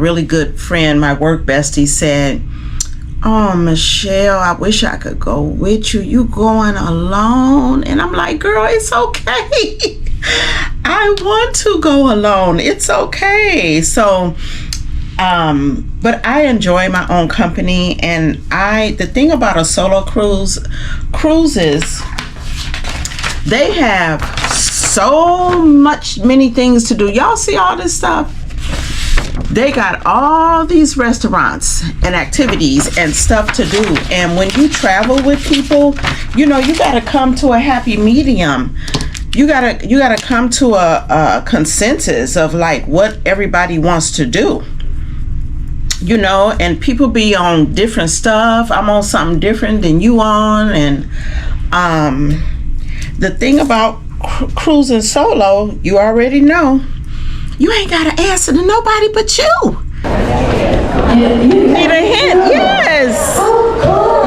really good friend, my work bestie, said, "Oh, Michelle, I wish I could go with you. You going alone?" And I'm like, "Girl, it's okay. I want to go alone. It's okay." So, but I enjoy my own company, and the thing about a solo cruises, they have so many things to do. Y'all see all this stuff? They got all these restaurants and activities and stuff to do. And when you travel with people, you know, you got to come to a happy medium. You gotta come to a consensus of like what everybody wants to do. You know, and people be on different stuff. I'm on something different than you on. And the thing about cruising solo, you already know, you ain't got to answer to nobody but you. Need a hint? Yes.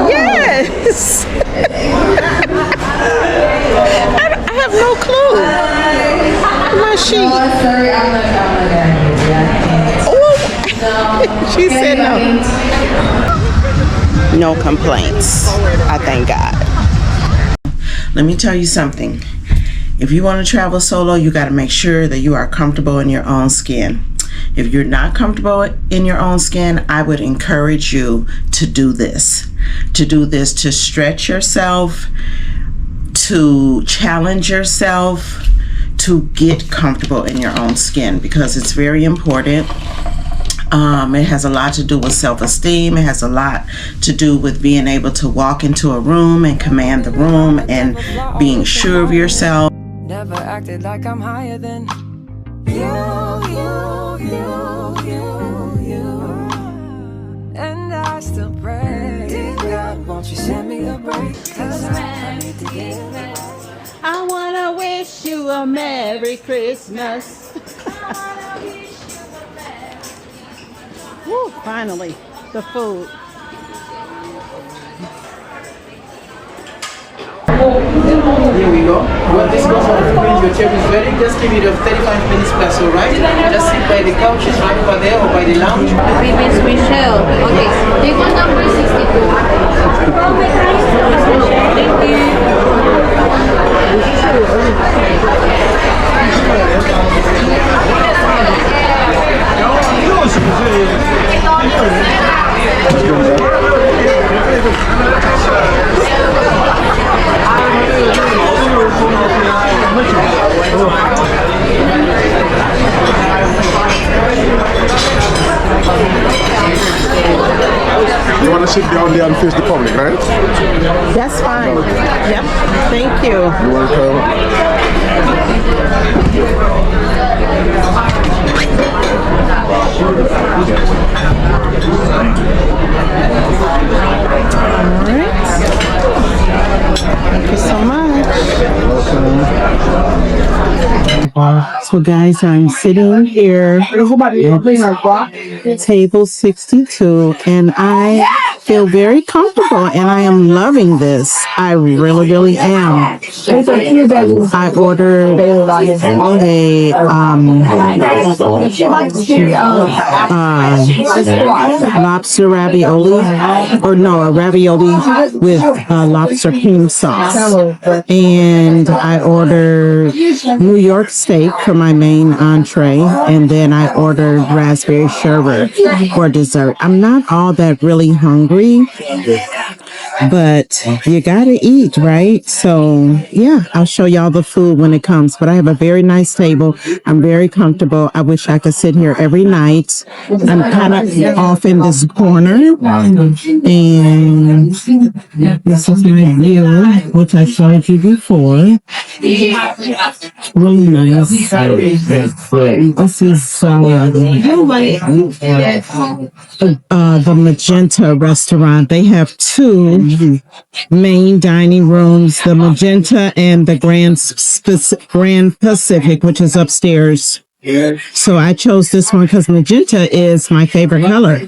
Yes. I have no clue. My sheet. Sorry, I'm not Oh, she said no. No complaints. I thank God. Let me tell you something. If you want to travel solo, you got to make sure that you are comfortable in your own skin. If you're not comfortable in your own skin, I would encourage you to do this. To stretch yourself, to challenge yourself, to get comfortable in your own skin, because it's very important. It has a lot to do with self-esteem. It has a lot to do with being able to walk into a room and command the room and being sure of yourself. Never acted like I'm higher than you. And I still pray, dear God, won't you send me a break? 'Cause I need to get back. I wanna wish you a Merry Christmas. Woo, finally, the food. Here we go. Well, this goes on when your table is ready. Just give it a 35 minutes plus, alright? Just sit by the couches right over there or by the lounge. Miss Michelle. Okay, table number 62. Thank You want to sit down there and face the public, right? That's fine. Yep. Thank you. You're welcome. All right. Thank you so much. So guys, I'm sitting here at table 62, and I feel very comfortable, and I am loving this. I really am. I ordered a lobster ravioli, or no, a ravioli with lobster cream sauce, and I ordered New York steak for my main entree, and then I ordered raspberry sherbet for dessert. I'm not all that really hungry, but you gotta eat, right? So yeah, I'll show y'all the food when it comes, but I have a very nice table. I'm very comfortable. I wish I could sit here every night. I'm kind of off in this corner, and this is my view, which I showed you before. Really nice. This is the Magenta restaurant. They have two main dining rooms, the Magenta and the Grand Pacific, which is upstairs. So I chose this one because Magenta is my favorite color.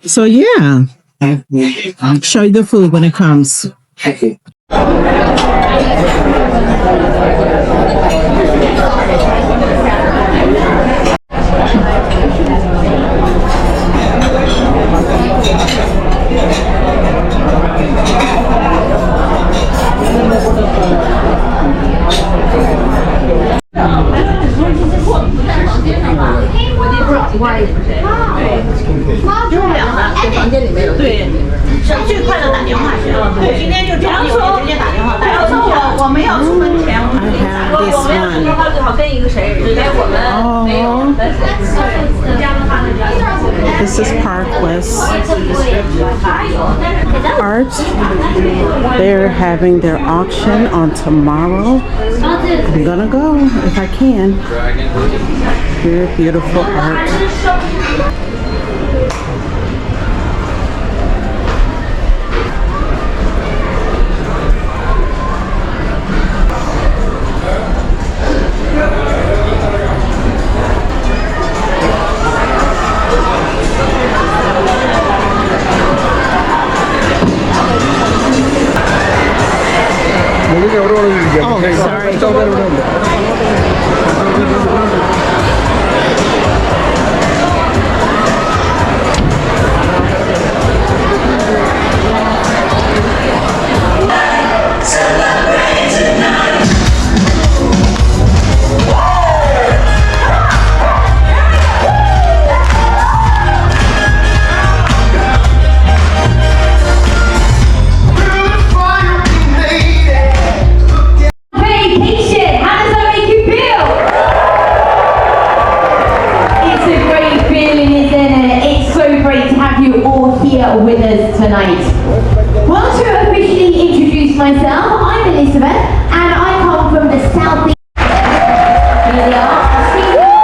So yeah, I'll show you the food when it comes. This is Park West Art. They're having their auction on tomorrow. I'm gonna go if I can. Very beautiful art. Oh, sorry. With us tonight. Well, to officially introduce myself, I'm Elizabeth and I come from the southeast. Here they are, our senior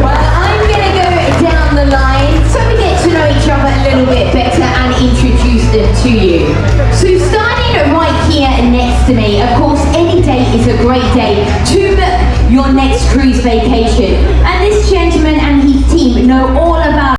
Well, I'm going to go down the line so we get to know each other a little bit better and introduce them to you. So starting right here next to me, of course, any day is a great day to book your next cruise vacation. And this gentleman and his team know all about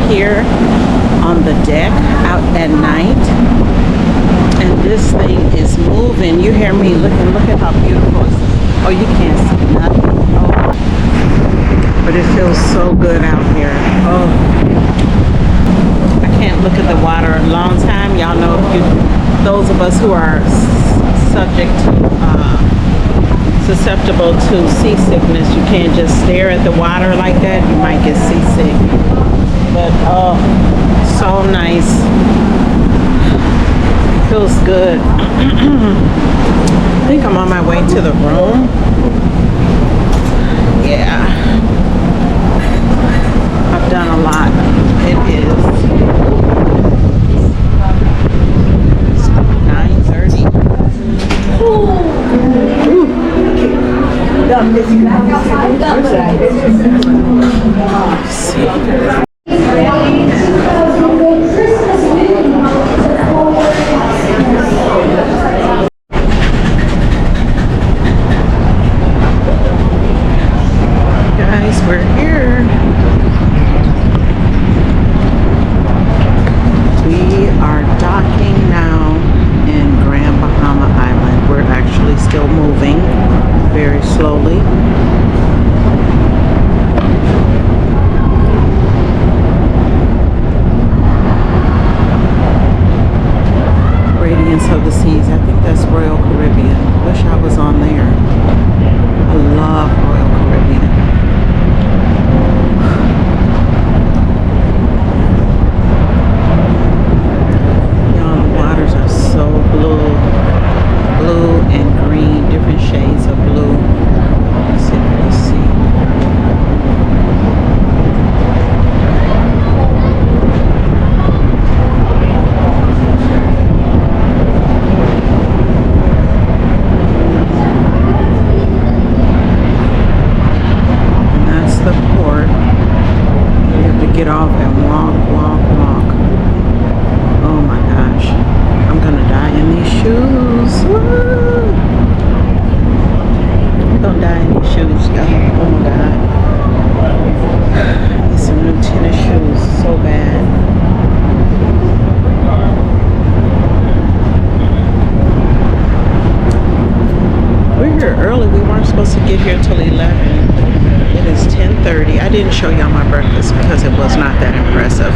here on the deck out at night, and this thing is moving. You hear me looking? Look at how beautiful it is. Oh, you can't see nothing. Oh, but it feels so good out here. Oh, I can't look at the water a long time. Y'all know, those of us who are susceptible to seasickness, you can't just stare at the water like that. You might get seasick. But oh, so nice. Feels good. I think I'm on my way to the room. Yeah, I've done a lot. It is 9:30. See. get off and walk. Oh my gosh. I'm gonna die in these shoes. Woo! I'm gonna die in these shoes, y'all. Oh my god. Need some new tennis shoes so bad. We're here early. We weren't supposed to get here till 11. It is 10:30. I didn't show y'all my breakfast because it was not that impressive.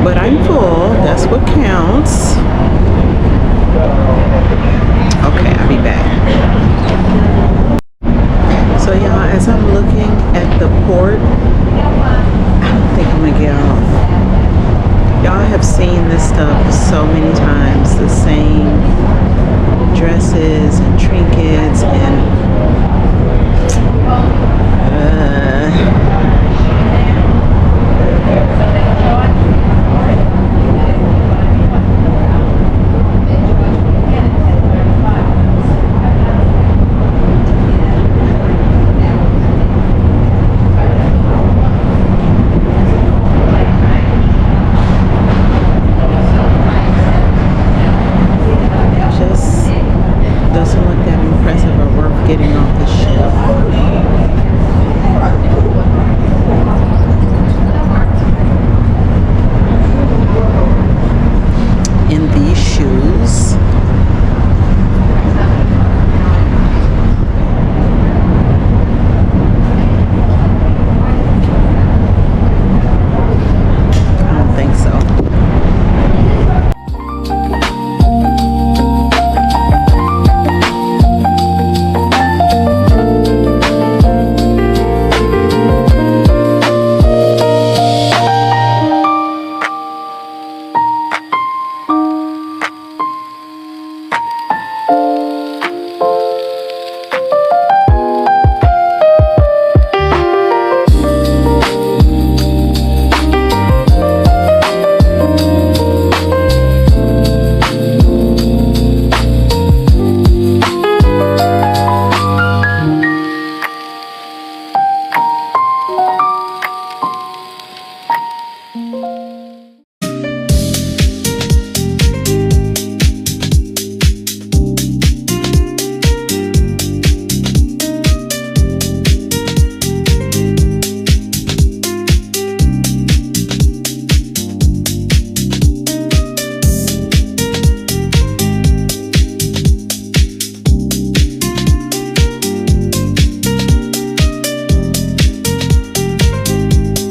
But I'm full. That's what counts. Okay, I'll be back. So y'all, as I'm looking at the port, I don't think I'm gonna get off. Y'all have seen this stuff so many times. The same dresses and trinkets and getting off the ship. In these shoes. I don't think so.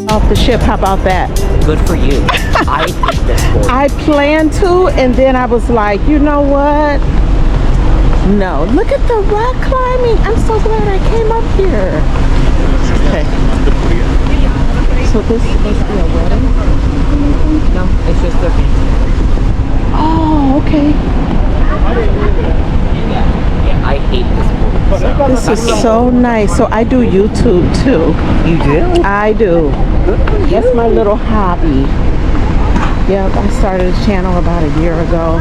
Off the ship, how about that? Good for you. I hate this sport. I planned to, and then I was like, you know what? No, look at the rock climbing. I'm so glad I came up here. Okay. So this must be a wedding? No, it's just a... Oh, okay. Yeah, I hate this sport. This is so nice. So I do YouTube too. You do? I do. That's my little hobby. Yep, I started a channel about a year ago.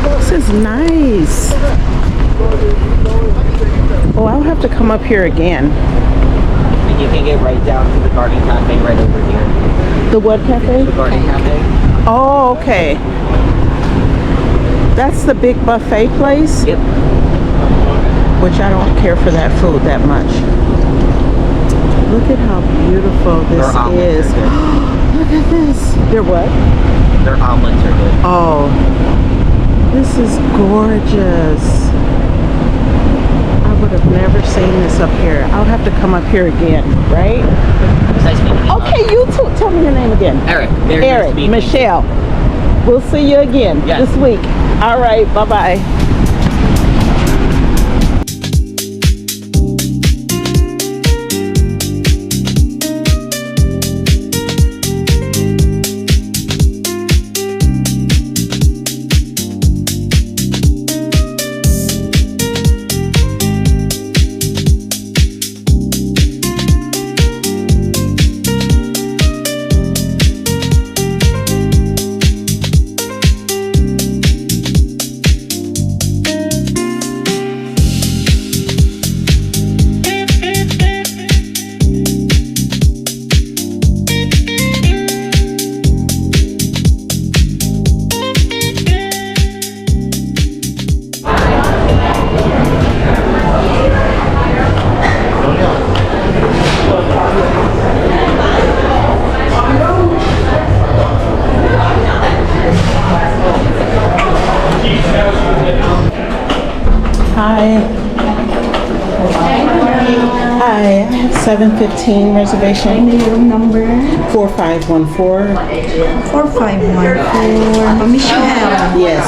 This is nice. Oh, I'll have to come up here again. And you can get right down to the garden cafe right over here. The what cafe? The garden cafe. Oh, okay. That's the big buffet place? Yep. Which I don't care for that food that much. Look at how beautiful this is. Look at this. They're what? Their omelets are good. Oh, this is gorgeous. I would have never seen this up here. I'll have to come up here again, right? Nice meeting you. Okay, you too. Tell me your name again. Eric. Very nice Eric, to meet you. Michelle. We'll see you again Yes. this week. All right, bye-bye. Hi, I have 7:15 reservation. The room number 4514. 4514. Michelle, Yes.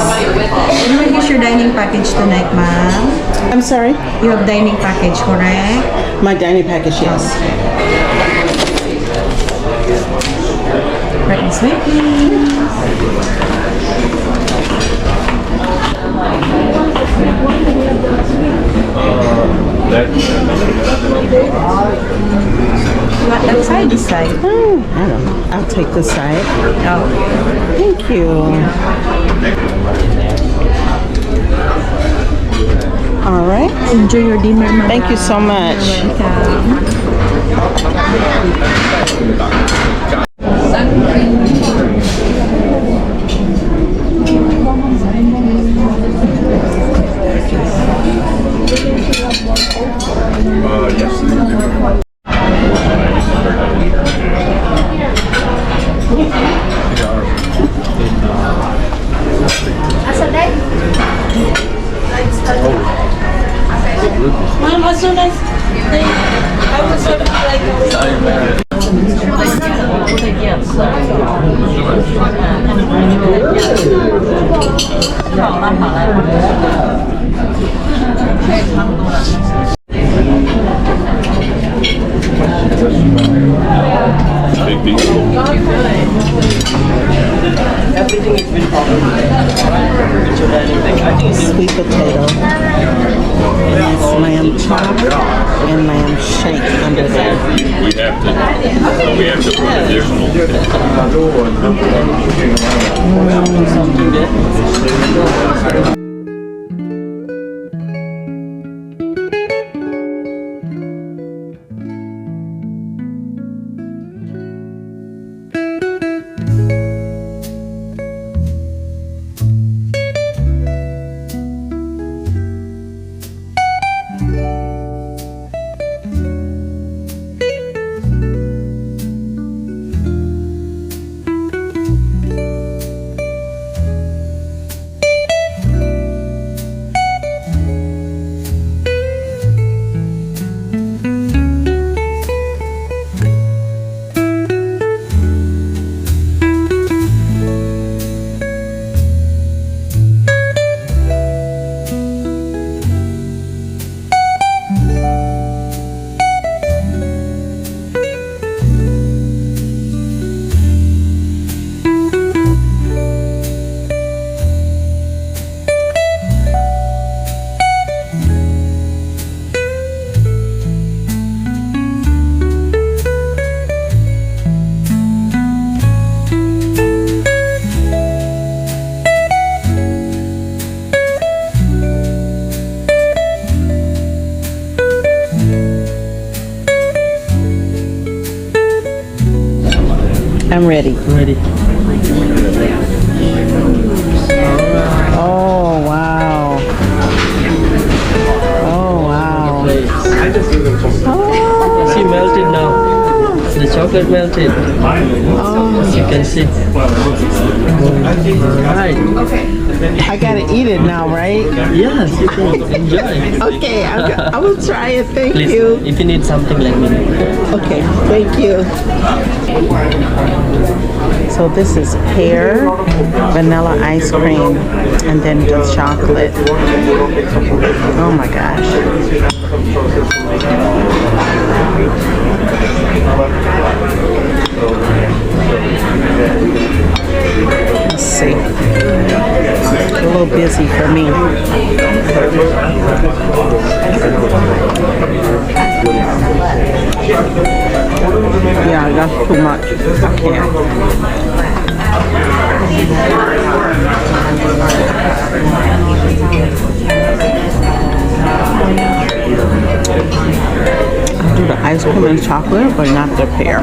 what is your dining package tonight, ma'am? I'm sorry? You have dining package, correct? My dining package, yes. Right this way, please. You want that side, this side? I don't know. I'll take this side. Oh. Thank you. All right. Enjoy your dinner, ma'am. Thank you so much. Ma'am, as soon as they, I will serve it like Everything is been covered. Sweet potato. It's lamb chop and lamb shake under there. We have to put additional. Something good. I'm ready. Ready. Oh, wow. Oh, wow. Oh. See, melted now. The chocolate melted. Oh. You can see. Right. I gotta eat it now, right? Yes, you can enjoy. Okay, I will try it. Thank Please, you. if you need something, let me know. Okay, thank you. So this is pear, vanilla ice cream, and then the chocolate. Oh my gosh. Let's see. It's a little busy for me. Yeah, that's too much. I can't. I'll do the ice cream and chocolate, but not the pear.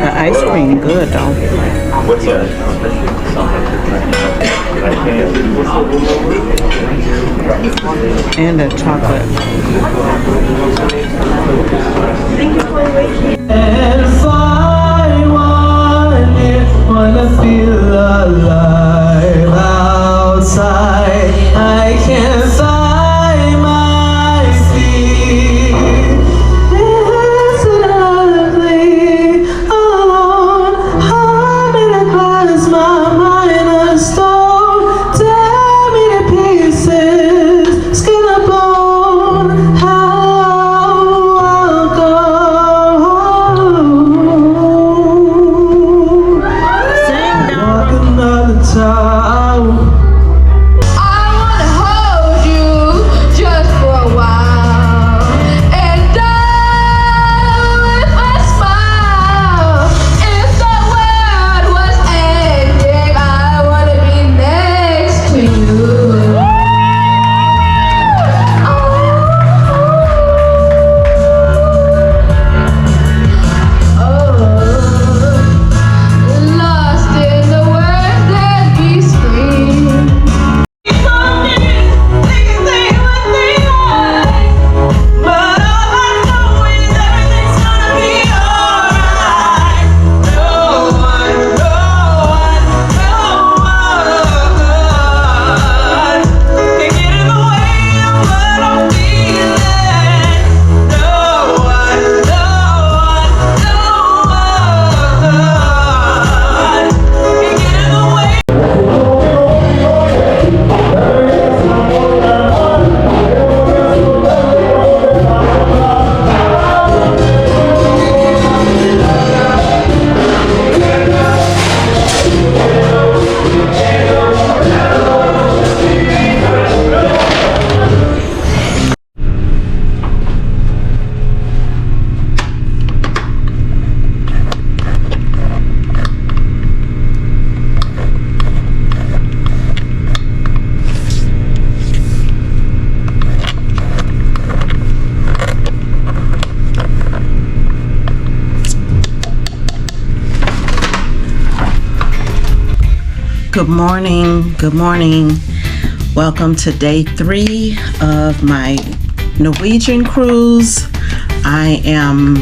The ice cream good though. What's that? And the chocolate. If I wanna feel alive outside Good morning. Good morning. Welcome to day 3 of my Norwegian cruise. I am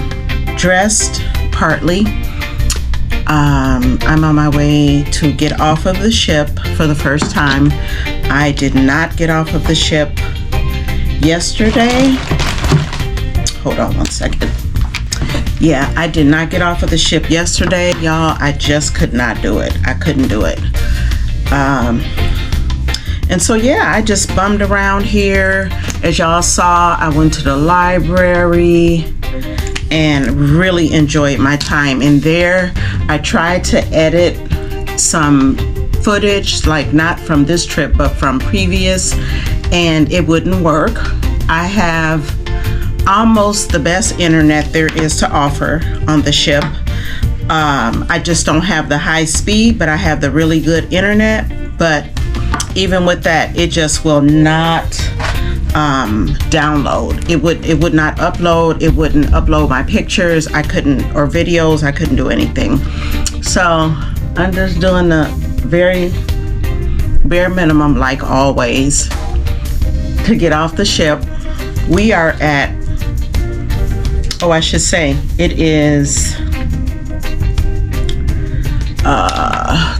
dressed partly. I'm on my way to get off of the ship for the first time. I did not get off of the ship yesterday. Hold on one second. Yeah, I did not get off of the ship yesterday, y'all. I just could not do it. I couldn't do it. And so, yeah, I just bummed around here. As y'all saw, I went to the library and really enjoyed my time in there. I tried to edit some footage, like not from this trip, but from previous, and it wouldn't work. I have almost the best internet there is to offer on the ship. I just don't have the high speed, but I have the really good internet. But even with that, it just will not download. It would not upload. It wouldn't upload my pictures. I couldn't, or videos. I couldn't do anything. So I'm just doing the very bare minimum, like always, to get off the ship. We are at, oh, I should say, it is,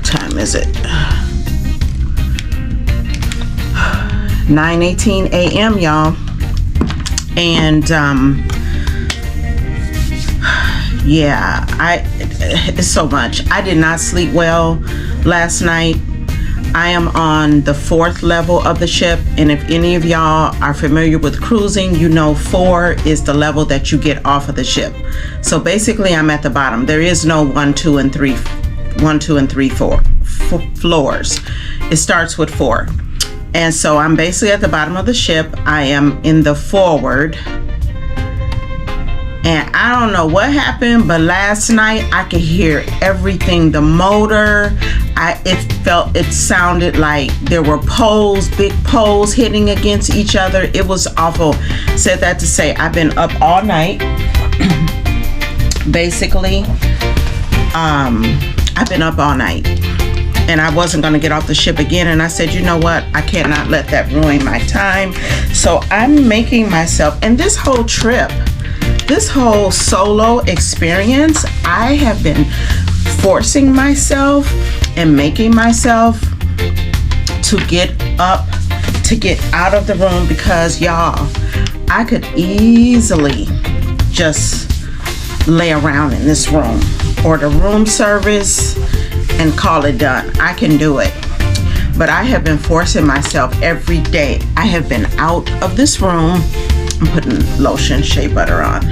time is it? 9:18 a.m. y'all. And yeah, it's so much. I did not sleep well last night. I am on the 4th level of the ship, and if any of y'all are familiar with cruising, you know 4 is the level that you get off of the ship. So basically I'm at the bottom. There is no 1, 2, and 3 floors. It starts with 4. And so I'm basically at the bottom of the ship. I am in the forward. And I don't know what happened, but last night I could hear everything. The motor, it sounded like there were poles, big poles hitting against each other. It was awful. Said that to say I've been up all night. Basically, I've been up all night. And I wasn't gonna get off the ship again. And I said, you know what? I cannot let that ruin my time. So I'm making myself, and this whole trip, this whole solo experience, I have been forcing myself and making myself to get up, to get out of the room, because y'all, I could easily just lay around in this room, order room service, and call it done. I can do it. But I have been forcing myself every day. I have been out of this room. I'm putting lotion, shea butter on.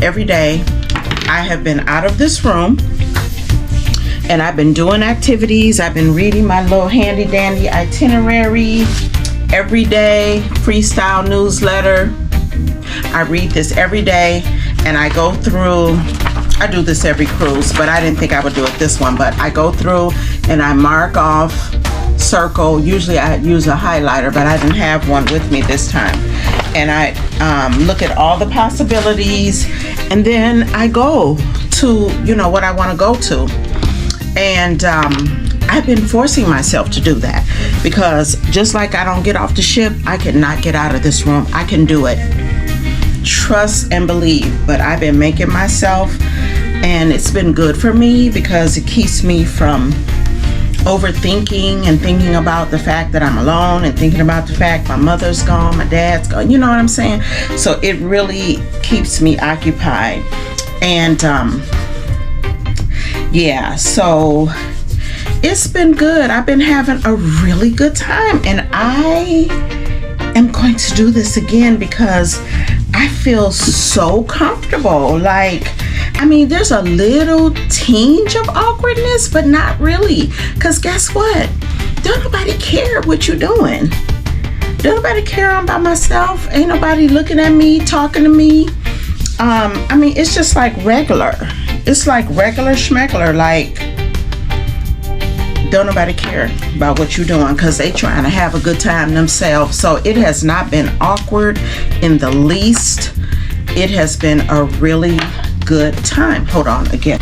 Every day I have been out of this room, and I've been doing activities. I've been reading my little handy dandy itinerary every day, freestyle newsletter. I read this every day, and I go through, I do this every cruise, but I didn't think I would do it this one. But I go through and I mark off, circle. Usually I use a highlighter, but I didn't have one with me this time. And I look at all the possibilities, and then I go to, you know, what I want to go to. And I've been forcing myself to do that, because just like I don't get off the ship, I cannot get out of this room. I can do it. Trust and believe. But I've been making myself, and it's been good for me because it keeps me from overthinking and thinking about the fact that I'm alone, and thinking about the fact my mother's gone, my dad's gone, you know what I'm saying? So it really keeps me occupied. And yeah, so it's been good. I've been having a really good time, and I am going to do this again because I feel so comfortable. Like, I mean, there's a little tinge of awkwardness, but not really. Because guess what? Don't nobody care what you're doing. Don't nobody care I'm by myself. Ain't nobody looking at me, talking to me. I mean, it's just like regular. It's like regular schmegular. Like, don't nobody care about what you're doing, because they trying to have a good time themselves. So it has not been awkward in the least. It has been a really good time. Hold on again.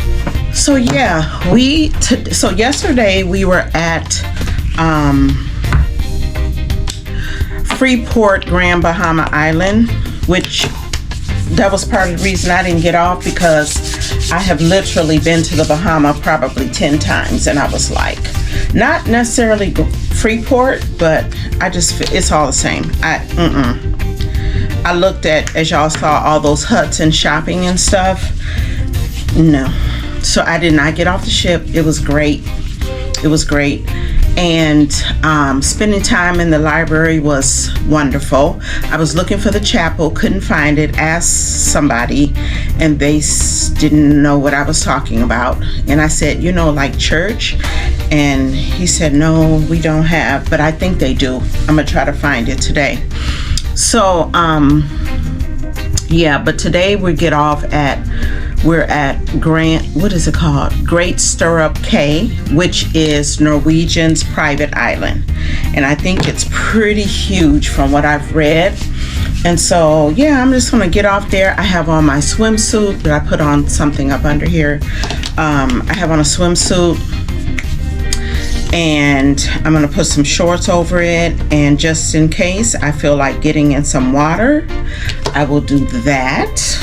So yeah, so yesterday we were at Freeport, Grand Bahama Island, which that was part of the reason I didn't get off, because I have literally been to the Bahama probably 10 times, and I was like, not necessarily Freeport, but I just, it's all the same. I looked at, as y'all saw, all those huts and shopping and stuff. No. So I did not get off the ship. It was great. It was great. And spending time in the library was wonderful. I was looking for the chapel, couldn't find it, asked somebody, and they didn't know what I was talking about. And I said, you know, like church? And he said, no, we don't have, but I think they do. I'm gonna try to find it today. So, yeah, but today we get off we're at Great Stirrup Cay, which is Norwegian's private island. And I think it's pretty huge from what I've read. And so, yeah, I'm just gonna get off there. I have on my swimsuit, but I put on something up under here. I have on a swimsuit, and I'm gonna put some shorts over it, and just in case I feel like getting in some water, I will do that.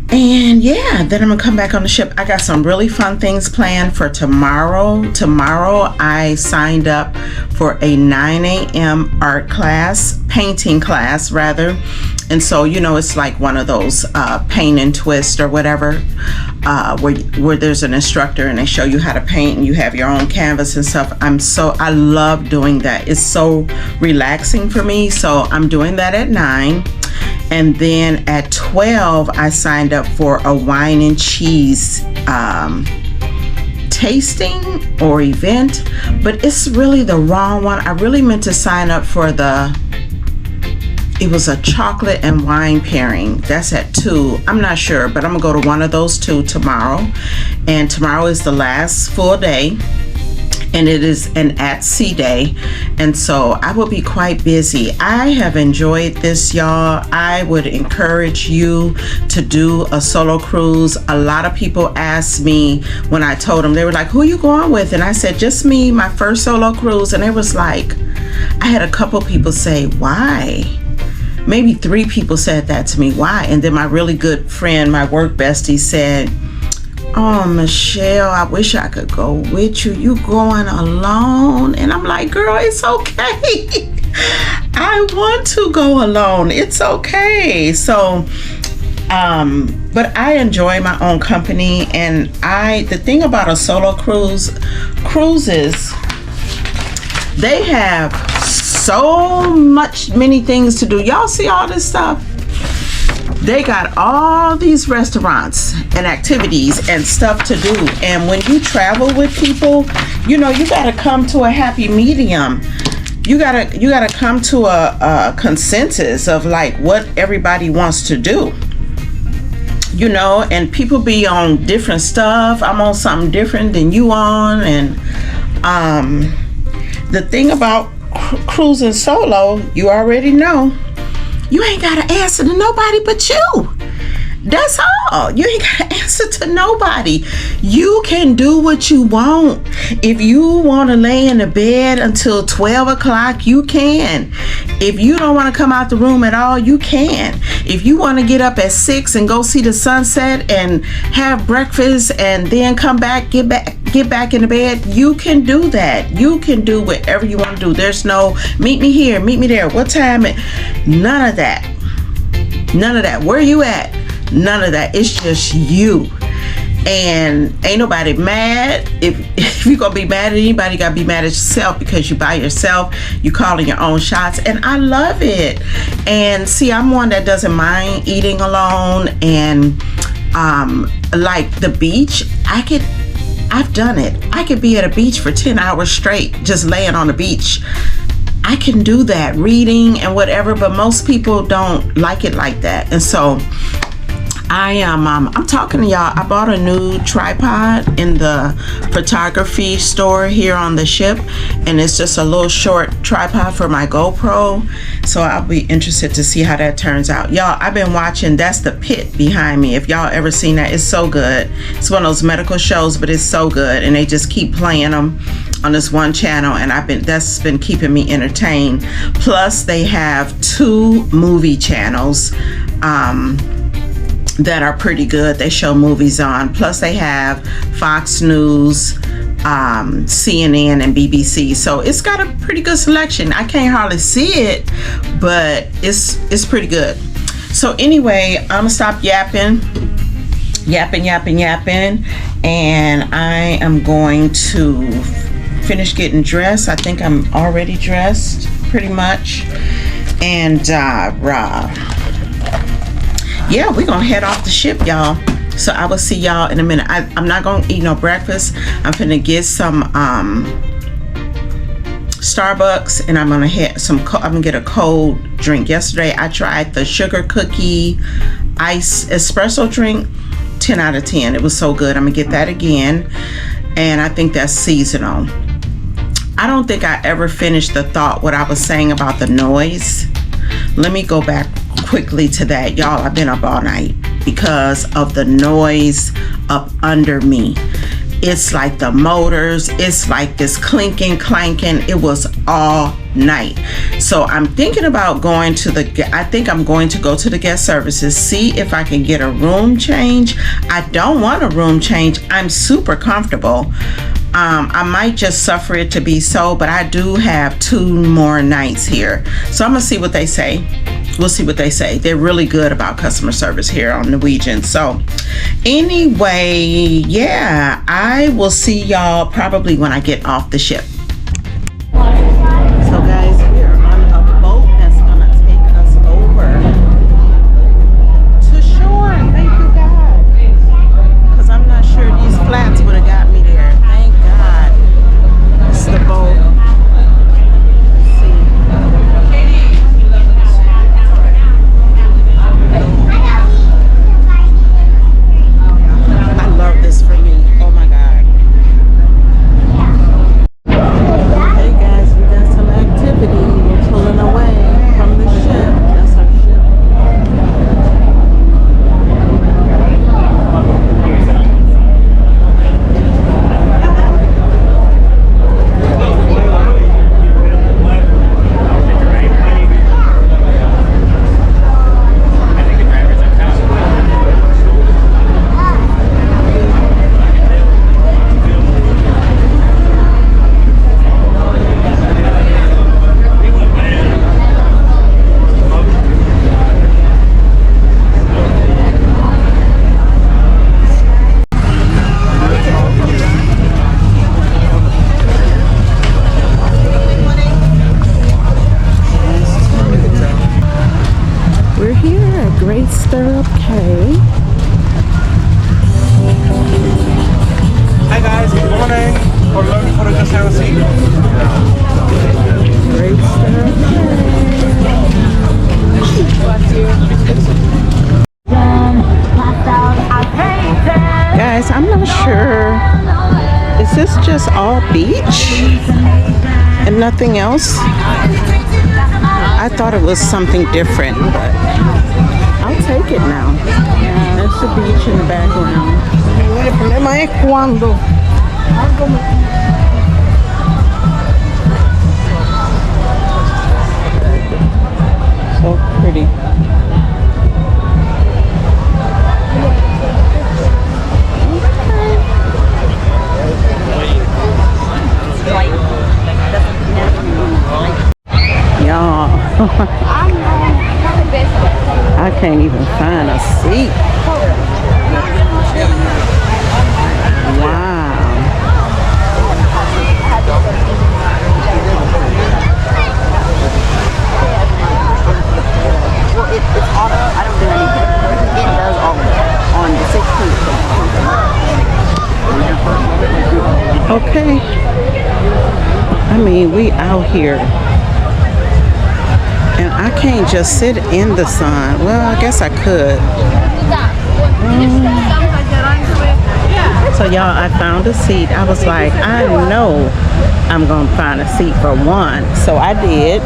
And yeah, then I'm gonna come back on the ship. I got some really fun things planned for tomorrow. Tomorrow I signed up for a 9 a.m. art class, painting class rather. And so, you know, it's like one of those paint and twist or whatever, where there's an instructor and they show you how to paint and you have your own canvas and stuff. I love doing that. It's so relaxing for me. So I'm doing that at 9. And then at 12, I signed up for a wine and cheese tasting or event, but it's really the wrong one. I really meant to sign up for it was a chocolate and wine pairing. That's at 2. I'm not sure, but I'm gonna go to one of those 2 tomorrow. And tomorrow is the last full day, and it is an at-sea day, and so I will be quite busy. I have enjoyed this, y'all. I would encourage you to do a solo cruise. A lot of people asked me when I told them, they were like, who you going with? And I said, just me, my first solo cruise. And it was like, I had a couple people say, why? Maybe 3 people said that to me, why? And then my really good friend, my work bestie, said, oh, Michelle, I wish I could go with you. You going alone? And I'm like, girl, it's okay. I want to go alone. It's okay. So, but I enjoy my own company. And the thing about a solo cruises, they have so many things to do. Y'all see all this stuff? They got all these restaurants and activities and stuff to do. And when you travel with people, you know, you gotta come to a happy medium. You gotta come to a consensus of like what everybody wants to do. You know, and people be on different stuff. I'm on something different than you on. And the thing about cruising solo, you already know, you ain't gotta answer to nobody but you. That's all. You ain't gotta answer to nobody. You can do what you want. If you want to lay in the bed until 12 o'clock, you can. If you don't want to come out the room at all, you can. If you want to get up at 6 and go see the sunset and have breakfast and then come back, get back in the bed, you can do that. You can do whatever you want to do. There's no meet me here, meet me there, what time? None of that. None of that. Where you at? None of that. It's just you. And ain't nobody mad. If you're gonna be mad at anybody, you gotta be mad at yourself, because you by yourself, you calling your own shots. And I love it. And see, I'm one that doesn't mind eating alone. And like the beach, I've done it. I could be at a beach for 10 hours straight, just laying on the beach. I can do that, reading and whatever, but most people don't like it like that. And so I'm talking to y'all. I bought a new tripod in the photography store here on the ship, and it's just a little short tripod for my GoPro. So I'll be interested to see how that turns out. Y'all, I've been watching That's the Pit behind me. If y'all ever seen that, it's so good. It's one of those medical shows, but it's so good, and they just keep playing them on this one channel, and that's been keeping me entertained. Plus, they have 2 movie channels that are pretty good. They show movies on. Plus, they have Fox News, CNN, and BBC. So it's got a pretty good selection. I can't hardly see it, but it's pretty good. So anyway, I'm gonna stop yapping, and I am going to finish getting dressed. I think I'm already dressed pretty much, and yeah, we're gonna head off the ship, y'all. So I will see y'all in a minute. I'm not gonna eat no breakfast. I'm finna get some Starbucks, and I'm gonna get a cold drink. Yesterday I tried the sugar cookie ice espresso drink. 10 out of 10. It was so good. I'm gonna get that again, and I think that's seasonal. I don't think I ever finished the thought what I was saying about the noise. Let me go back quickly to that. Y'all, I've been up all night because of the noise up under me. It's like the motors, it's like this clinking, clanking. It was all night. So I'm thinking about going to I think I'm going to go to the guest services, see if I can get a room change. I don't want a room change. I'm super comfortable. I might just suffer it to be so, but I do have 2 more nights here. So I'm gonna see what they say. We'll see what they say. They're really good about customer service here on Norwegian. So anyway, yeah, I will see y'all probably when I get off the ship. So guys, we are on a boat that's gonna take us over to shore. Thank you, God. Because I'm not sure these flats would have got me there. Thank God. It's the boat. Let's see. I love this for me. Oh my God. Hey guys, we got some activity. We're pulling away from the ship. That's our ship. We're here at Great Stirrup Cay. Hi guys, good morning. For learning for the just have a seat. Great Stirrup Cay. Guys, I'm not sure. Is this just all beach and nothing else? I thought it was something different, but I'll take it now. There's the beach in the background. El problema es cuando so pretty. Y'all, I can't even find a seat. Wow. Well, it's auto. I don't do anything. It does all on the 16th. Okay. I mean, we out here. And I can't just sit in the sun. Well, I guess I could. So y'all, I found a seat. I was like, I know I'm gonna find a seat for one. So I did.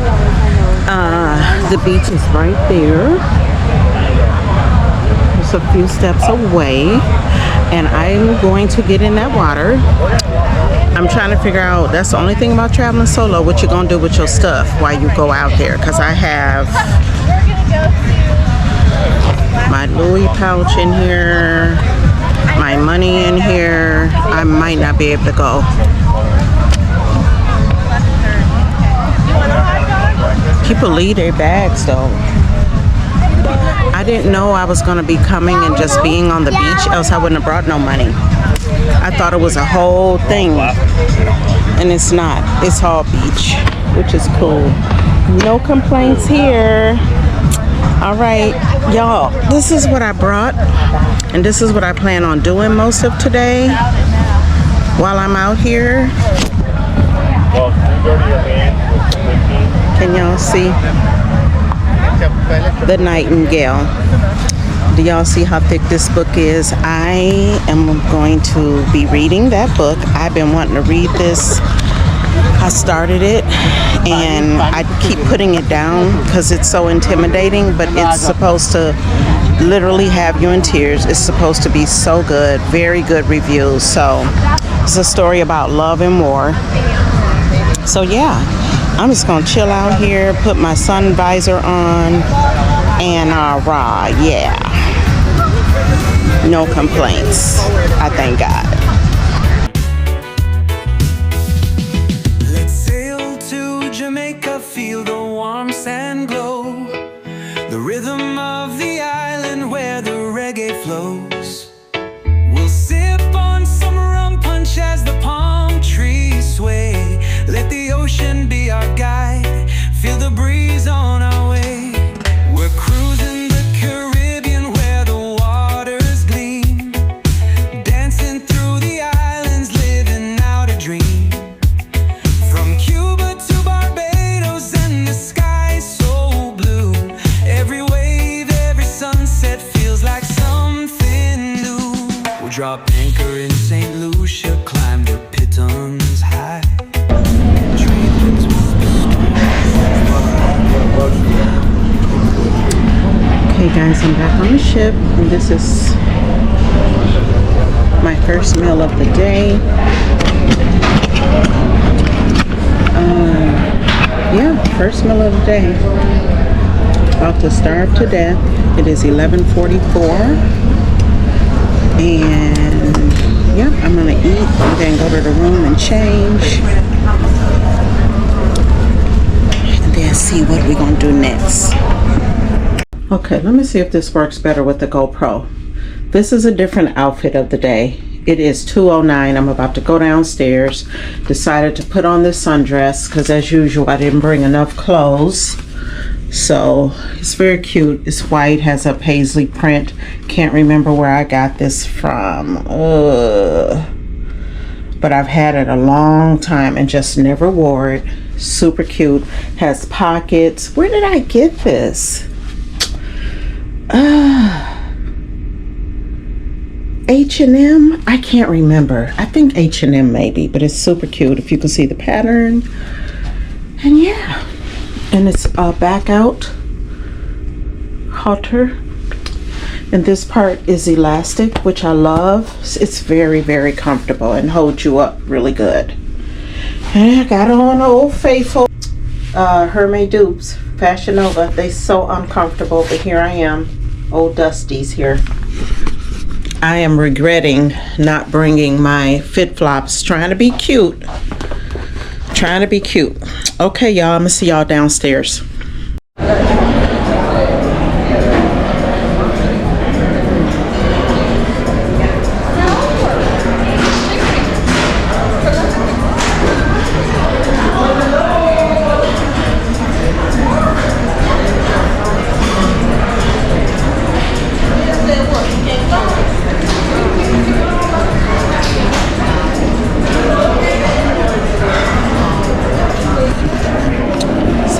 The beach is right there. It's a few steps away. And I'm going to get in that water. I'm trying to figure out, that's the only thing about traveling solo, what you're gonna do with your stuff while you go out there. Cause I have my Louis pouch in here, my money in here. I might not be able to go. People leave their bags though. I didn't know I was gonna be coming and just being on the beach, else I wouldn't have brought no money. I thought it was a whole thing, and it's not. It's all beach, which is cool. No complaints here. All right, y'all, this is what I brought, and this is what I plan on doing most of today while I'm out here. Can y'all see the Nightingale? Do y'all see how thick this book is? I am going to be reading that book. I've been wanting to read this. I started it and I keep putting it down because it's so intimidating, but it's supposed to literally have you in tears. It's supposed to be so good. Very good reviews. So it's a story about love and war. So yeah, I'm just gonna chill out here, put my sun visor on, and yeah, no complaints. I thank God. Let's sail to Jamaica, feel the warm sand glow, the rhythm of the island where the reggae flows. We'll sip on some rum punch as the palm trees sway. Let the ocean be our guide, feel the breeze on our way. We're cruising the Caribbean where the waters gleam, dancing through the islands, living out a dream. From Cuba to Barbados and the sky so blue, every wave, every sunset feels like something new. We'll drop anchor in St. Lucia, climb the Pitons high. Okay guys, I'm back on the ship, and this is my first meal of the day. Yeah, first meal of the day. About to starve to death. It is 11:44, and yeah, I'm gonna eat and then go to the room and change, and then see what we're gonna do next. Okay, let me see if this works better with the GoPro. This is a different outfit of the day. It is 2:09. I'm about to go downstairs. Decided to put on this sundress because as usual I didn't bring enough clothes. So it's very cute. It's white, has a paisley print. Can't remember where I got this from. But I've had it a long time and just never wore it. Super cute. Has pockets. Where did I get this? H&M? I can't remember. I think H&M maybe, but it's super cute if you can see the pattern. And yeah, and it's back out halter, and this part is elastic, which I love. It's very, very comfortable and holds you up really good. And I got on Old Faithful Hermès dupes, Fashion Nova. They so uncomfortable, but here I am, old Dusty's here. I am regretting not bringing my fit flops. Trying to be cute. Trying to be cute. Okay, y'all, I'm gonna see y'all downstairs.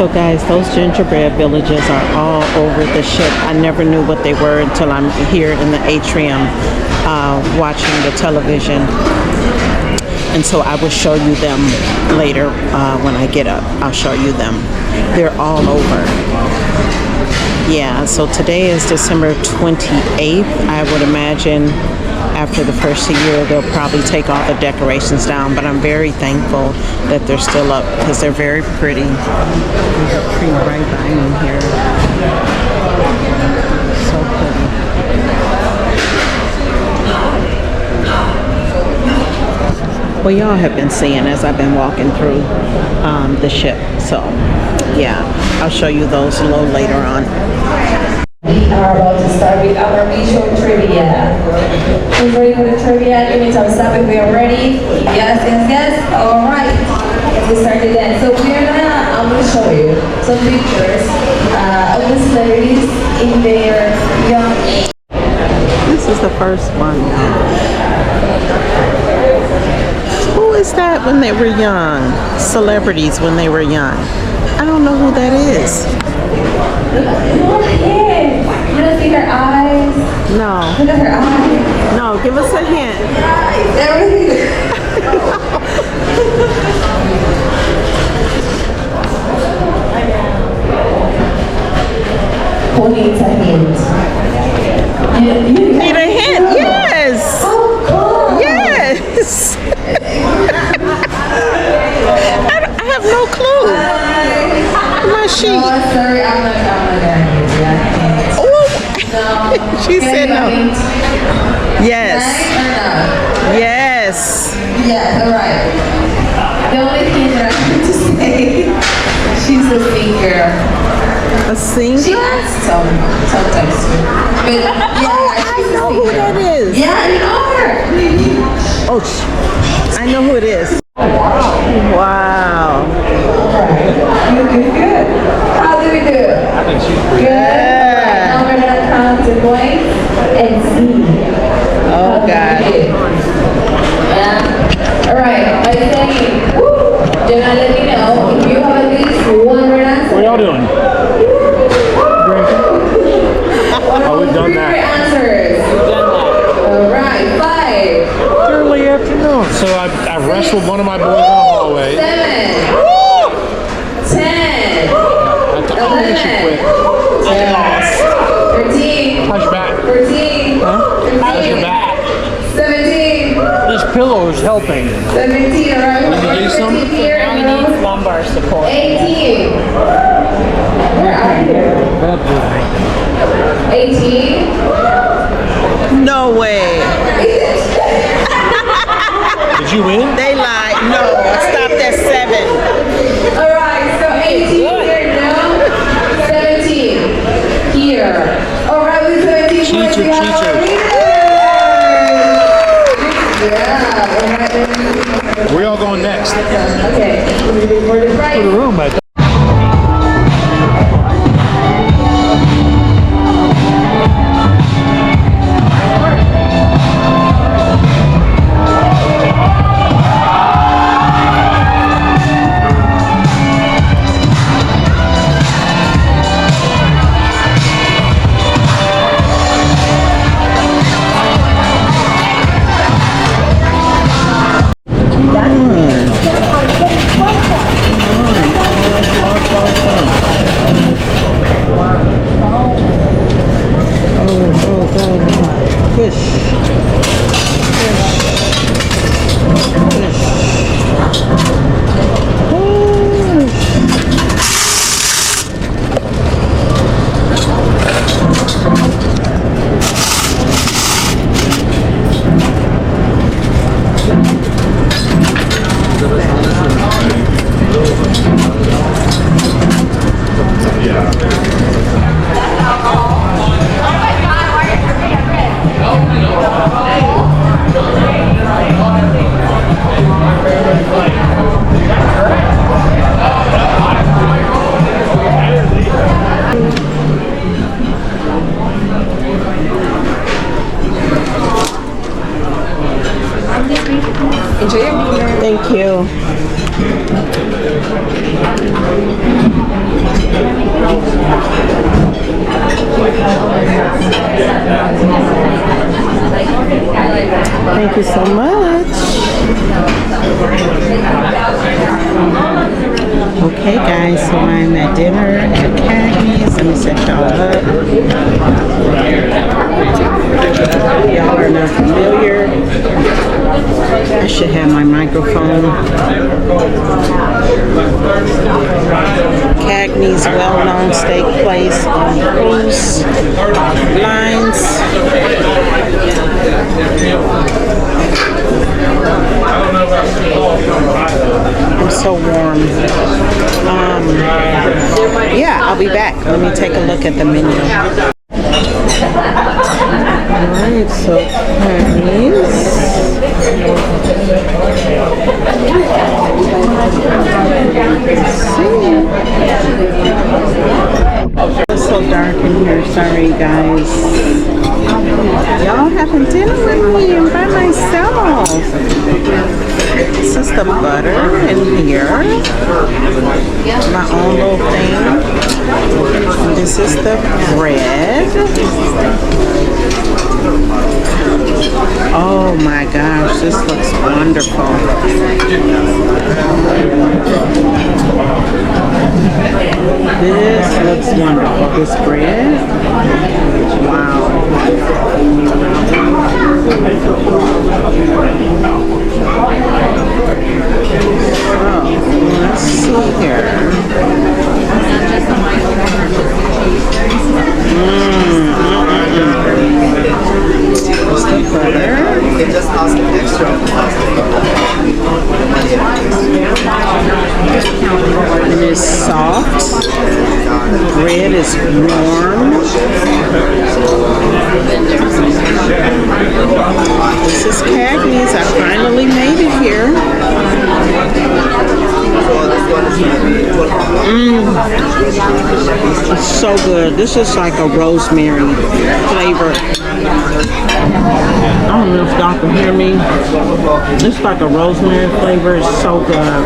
So guys, those gingerbread villages are all over the ship. I never knew what they were until I'm here in the atrium watching the television. And so I will show you them later when I get up. I'll show you them. They're all over. Yeah, so today is December 28th. I would imagine after the first year they'll probably take all the decorations down, but I'm very thankful that they're still up because they're very pretty. There's a tree right by me here. So pretty. Well, y'all have been seeing as I've been walking through the ship, so yeah, I'll show you those a little later on. We are about to start with our visual trivia. Who's ready for the trivia? Give me thumbs up if we are ready. Yes, yes, yes. All right. Let's start it then. So I'm gonna show you some pictures of the celebrities in their young age. This is the first one. Who is that when they were young? Celebrities when they were young. I don't know who that is. Go ahead. You don't see her eyes? No. Look at her eyes. No, give us a hint. Everything. Who needs a hint? You Need a hint? Yes. Oh, cool. Yes. I have no clue. My sheet. No, sorry, I'm not gonna use that. Oh. No. She said no. Yes. Right or no? Yes. Yeah, alright. The only thing that I have to say, she's a singer. A singer? She has sometimes too. But yeah, I know who that is. yeah, I know her. Oh, I know who it is. Wow. You did good. How do we do? I think she's pretty. Good. Right, now we're gonna count the points and see. Oh God. Yeah. Alright, by saying, woo, do not let me know if you have at least one right answer. What are y'all doing? Oh, we've done Three that. right answers. Alright, 5. Early afternoon. So I wrestled one of my boys in the hallway. 7. 10. I think she quit. 13. How's your back? 14. How's your back? 17. This pillow is helping. 17, alright. Can you do some? 15 here, you know. Lumbar support. 18. Where are you? 18. No way. Did you win? They lied. No, I stopped at 7. Alright, so 18 here, no. 17 here. Alright, with 17 points, we have our leader. Yeah, alright. Where y'all going next? Okay, for the prize. To the room, I think. Enjoy your dinner. Thank you. Hey guys, so I'm at dinner at Cagney's. Let me set y'all up. Y'all are not familiar. I should have my microphone. Cagney's well-known steak place on cruise lines. I'm so warm. Yeah, I'll be back. Let me take a look at the menu. Alright, so Cagney's. It's so dark in here. Sorry, guys. Y'all having dinner with me and by myself. This is the butter in here. My own little thing. This is the bread. Oh my gosh, this looks wonderful. This looks wonderful. This bread. Wow. So, let's see here. What's the butter? You can just ask an extra. It is soft. The bread is warm. This is Cagney's. I finally made it here. It's so good. This is like a rosemary flavor. I don't know if y'all can hear me. It's like a rosemary flavor. It's so good.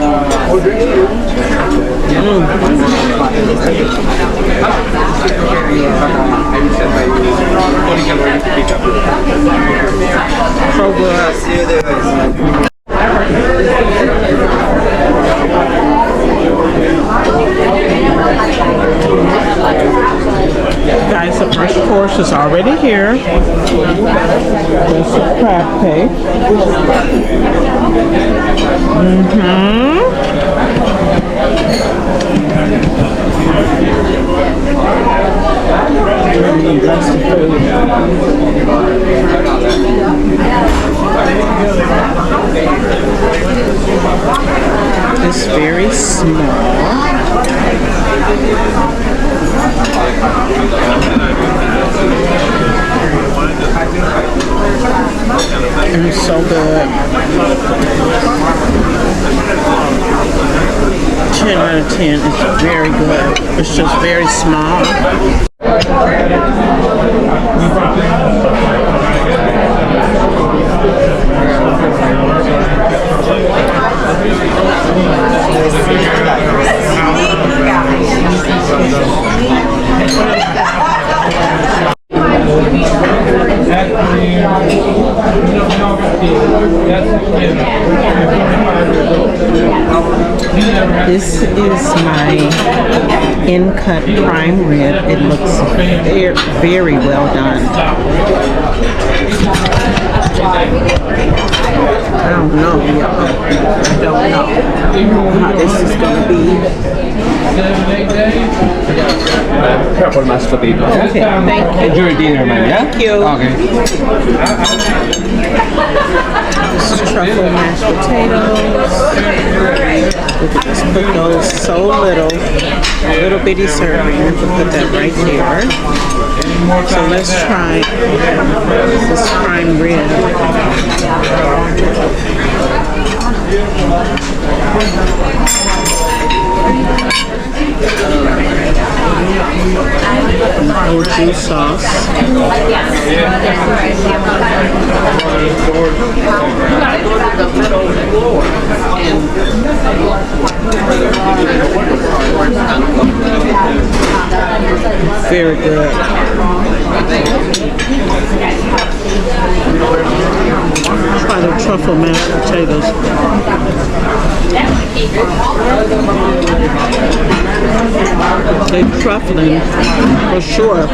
So good. Guys, the first course is already here. There's a crab cake. That's the food. It's very small. And it's so good. 10 out of 10. It's very good. It's just very small. This is my in-cut prime rib. It looks very, very well done. I don't know, y'all. I don't know how this is going to be. Purple mashed potato. Okay, thank you. Enjoy dinner, man, yeah? Thank you. Okay. This is truffle mashed potatoes. We can just put those so little bitty serving. We can put that right there. So let's try this prime rib. Gochu sauce. Very good. Try the truffle mashed potatoes. They truffling for sure.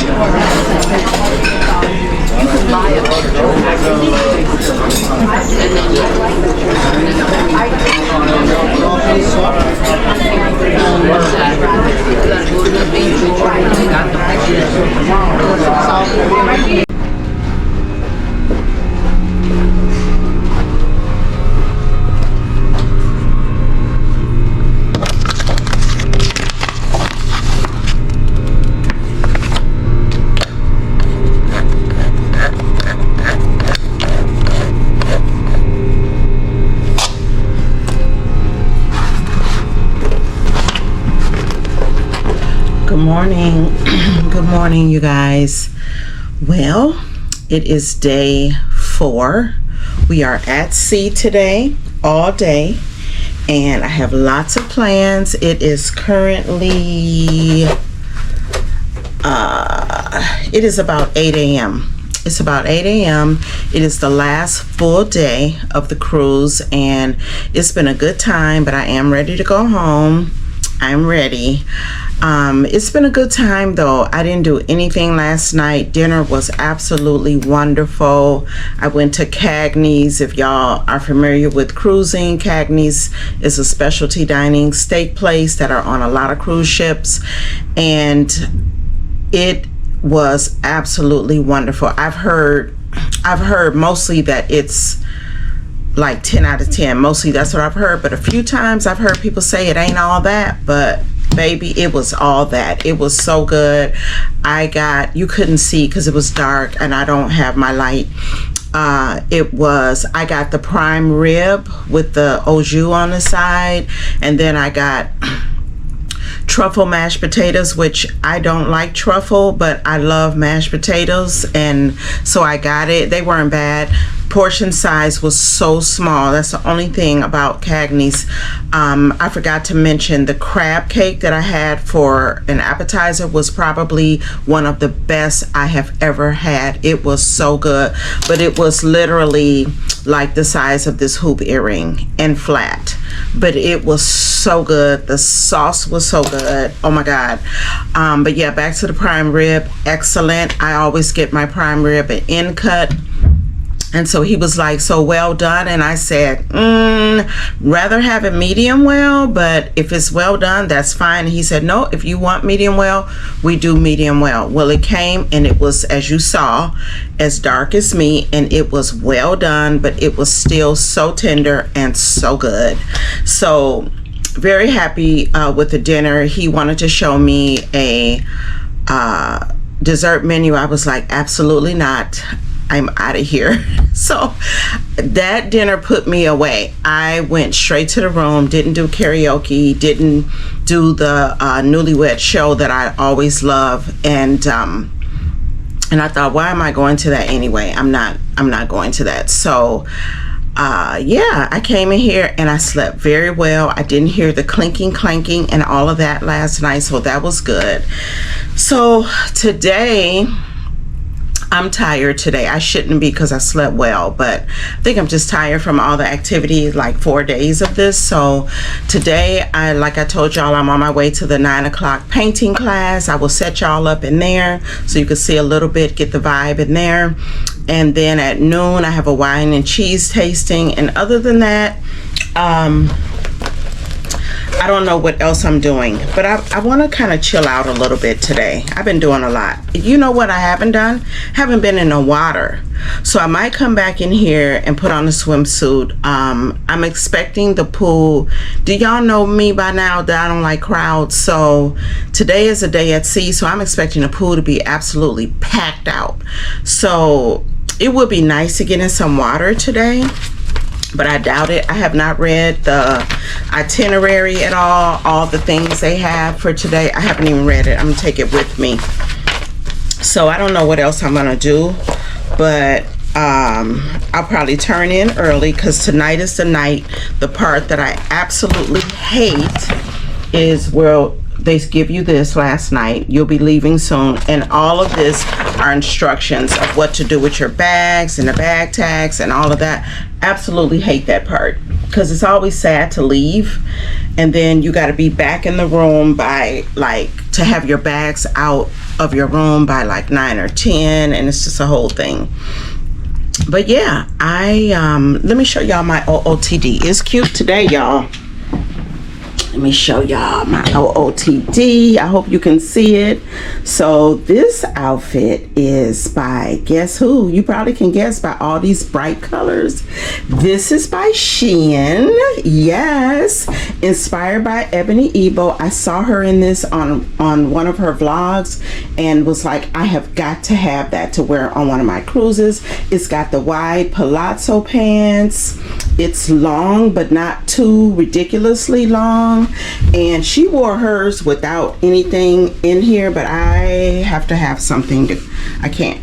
Good morning, you guys. Well, it is day 4. We are at sea today, all day, and I have lots of plans. It is currently, it is about 8 a.m. It's about 8 a.m. It is the last full day of the cruise, and it's been a good time, but I am ready to go home. I'm ready. It's been a good time though. I didn't do anything last night. Dinner was absolutely wonderful. I went to Cagney's. If y'all are familiar with cruising, Cagney's is a specialty dining steak place that are on a lot of cruise ships, and it was absolutely wonderful. I've heard mostly that it's like 10 out of 10. Mostly that's what I've heard, but a few times I've heard people say it ain't all that, but baby, it was all that. It was so good. You couldn't see because it was dark and I don't have my light. I got the prime rib with the au jus on the side, and then I got truffle mashed potatoes, which I don't like truffle, but I love mashed potatoes, and so I got it. They weren't bad. Portion size was so small. That's the only thing about Cagney's. I forgot to mention the crab cake that I had for an appetizer was probably one of the best I have ever had. It was so good, but it was literally like the size of this hoop earring and flat, but it was so good. The sauce was so good. Oh my God. But yeah, back to the prime rib. Excellent. I always get my prime rib an end cut. And so he was like, so well done. And I said, rather have it medium well, but if it's well done, that's fine. And he said, no, if you want medium well, we do medium well. Well, it came and it was, as you saw, as dark as me, and it was well done, but it was still so tender and so good. So very happy with the dinner. He wanted to show me a dessert menu. I was like, absolutely not. I'm out of here. So that dinner put me away. I went straight to the room, didn't do karaoke, didn't do the newlywed show that I always love, and I thought, why am I going to that anyway? I'm not going to that. So yeah, I came in here and I slept very well. I didn't hear the clanking and all of that last night, so that was good. So today, I'm tired today. I shouldn't be because I slept well, but I think I'm just tired from all the activity, like 4 days of this. So today, like I told y'all, I'm on my way to the 9 o'clock painting class. I will set y'all up in there so you can see a little bit, get the vibe in there. And then at noon, I have a wine and cheese tasting. And other than that, I don't know what else I'm doing, but I want to kind of chill out a little bit today. I've been doing a lot. You know what I haven't done? Haven't been in the water. So I might come back in here and put on a swimsuit. I'm expecting the pool. Do y'all know me by now that I don't like crowds? So today is a day at sea, so I'm expecting the pool to be absolutely packed out. So it would be nice to get in some water today, but I doubt it. I have not read the itinerary at all the things they have for today. I haven't even read it. I'm gonna take it with me. So I don't know what else I'm gonna do, but I'll probably turn in early because tonight is the night. The part that I absolutely hate is, well, they give you this last night. You'll be leaving soon, and all of this are instructions of what to do with your bags and the bag tags and all of that. Absolutely hate that part, because it's always sad to leave and then you got to be back in the room by like, to have your bags out of your room by like 9 or 10, and it's just a whole thing. But yeah, let me show y'all my OOTD. It's cute today, y'all. Let me show y'all my OOTD. I hope you can see it. So this outfit is by, guess who? You probably can guess by all these bright colors. This is by Shein. Yes. Inspired by Ebony Ebo. I saw her in this on one of her vlogs and was like, I have got to have that to wear on one of my cruises. It's got the wide palazzo pants. It's long, but not too ridiculously long. And she wore hers without anything in here, but I have to have something to, I can't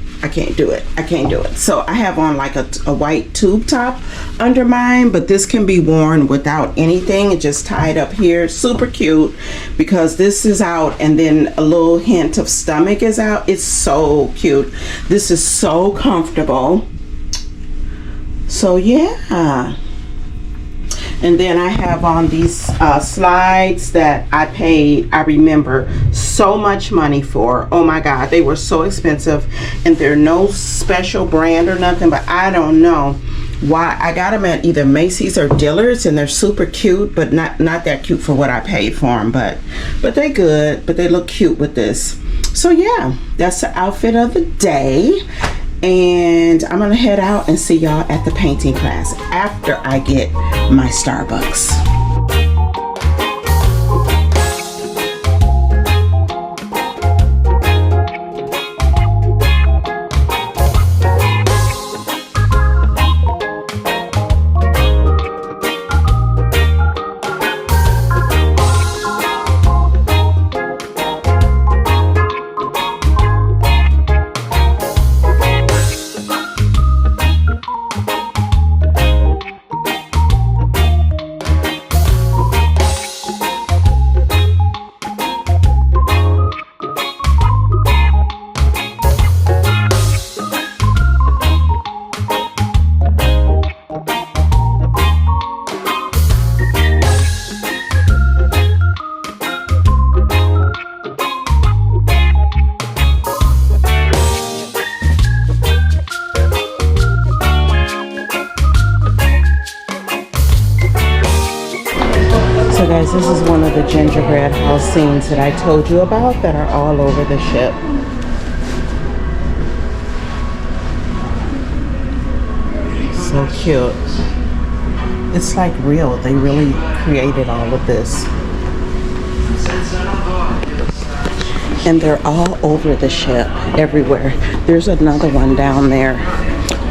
do it. I can't do it. So I have on like a white tube top under mine, but this can be worn without anything. It just tied up here. Super cute, because this is out and then a little hint of stomach is out. It's so cute. This is so comfortable. So yeah. And then I have on these slides that I paid, I remember, so much money for. Oh my God, they were so expensive, and they're no special brand or nothing, but I don't know why. I got them at either Macy's or Dillard's, and they're super cute, but not that cute for what I paid for them. But they good, but they look cute with this. So yeah, that's the outfit of the day. And I'm gonna head out and see y'all at the painting class after I get my Starbucks. So guys, this is one of the gingerbread house scenes that I told you about that are all over the ship. So cute. It's like real. They really created all of this. And they're all over the ship, everywhere. There's another one down there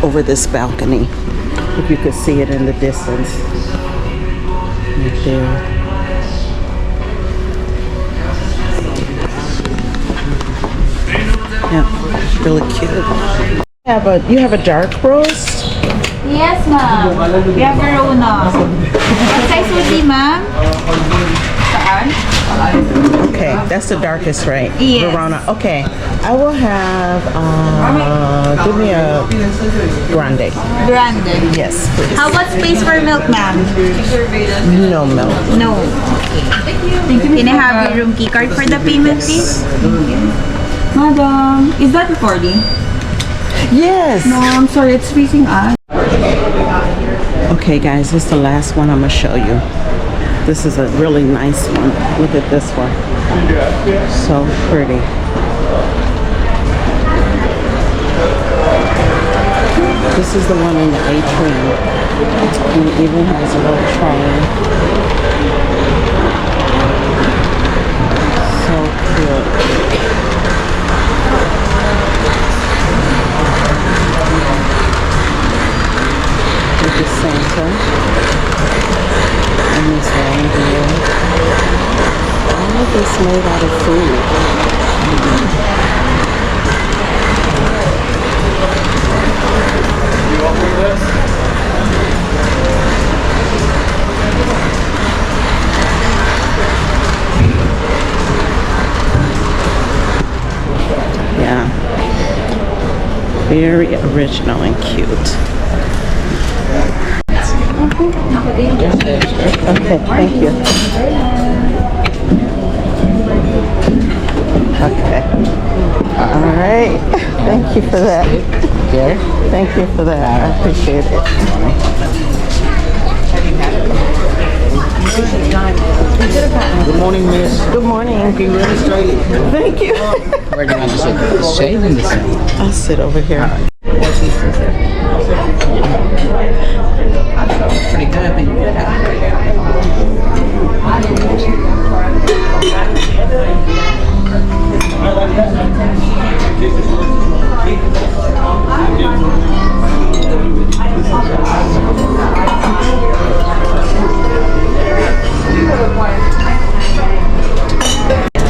over this balcony. If you could see it in the distance. Right there. Yeah, really cute. You have a dark roast? Yes, ma'am. We have Verona. What size would be, ma'am? Okay, that's the darkest, right? Yes. Verona. Okay, I will have, give me a grande. Grande. Yes, please. How about space for milk, ma'am? No milk. No. Okay. Can I have your room key card for the payment, please? Madam, is that recording? Yes. No, I'm sorry, it's facing us. Okay, guys, this is the last one I'm gonna show you. This is a really nice one. Look at this one. So pretty. This is the one in the atrium. And it even has a little train. So cute. With the Santa and this reindeer. All of this made out of food. You open this? Very original and cute. Okay, thank you. Okay. All right. Thank you for that. Thank you for that. I appreciate it. Good morning, miss. Good morning. Looking really stylish. Thank you. Where do you want to sit? The shade in the center. I'll sit over here. Pretty good, but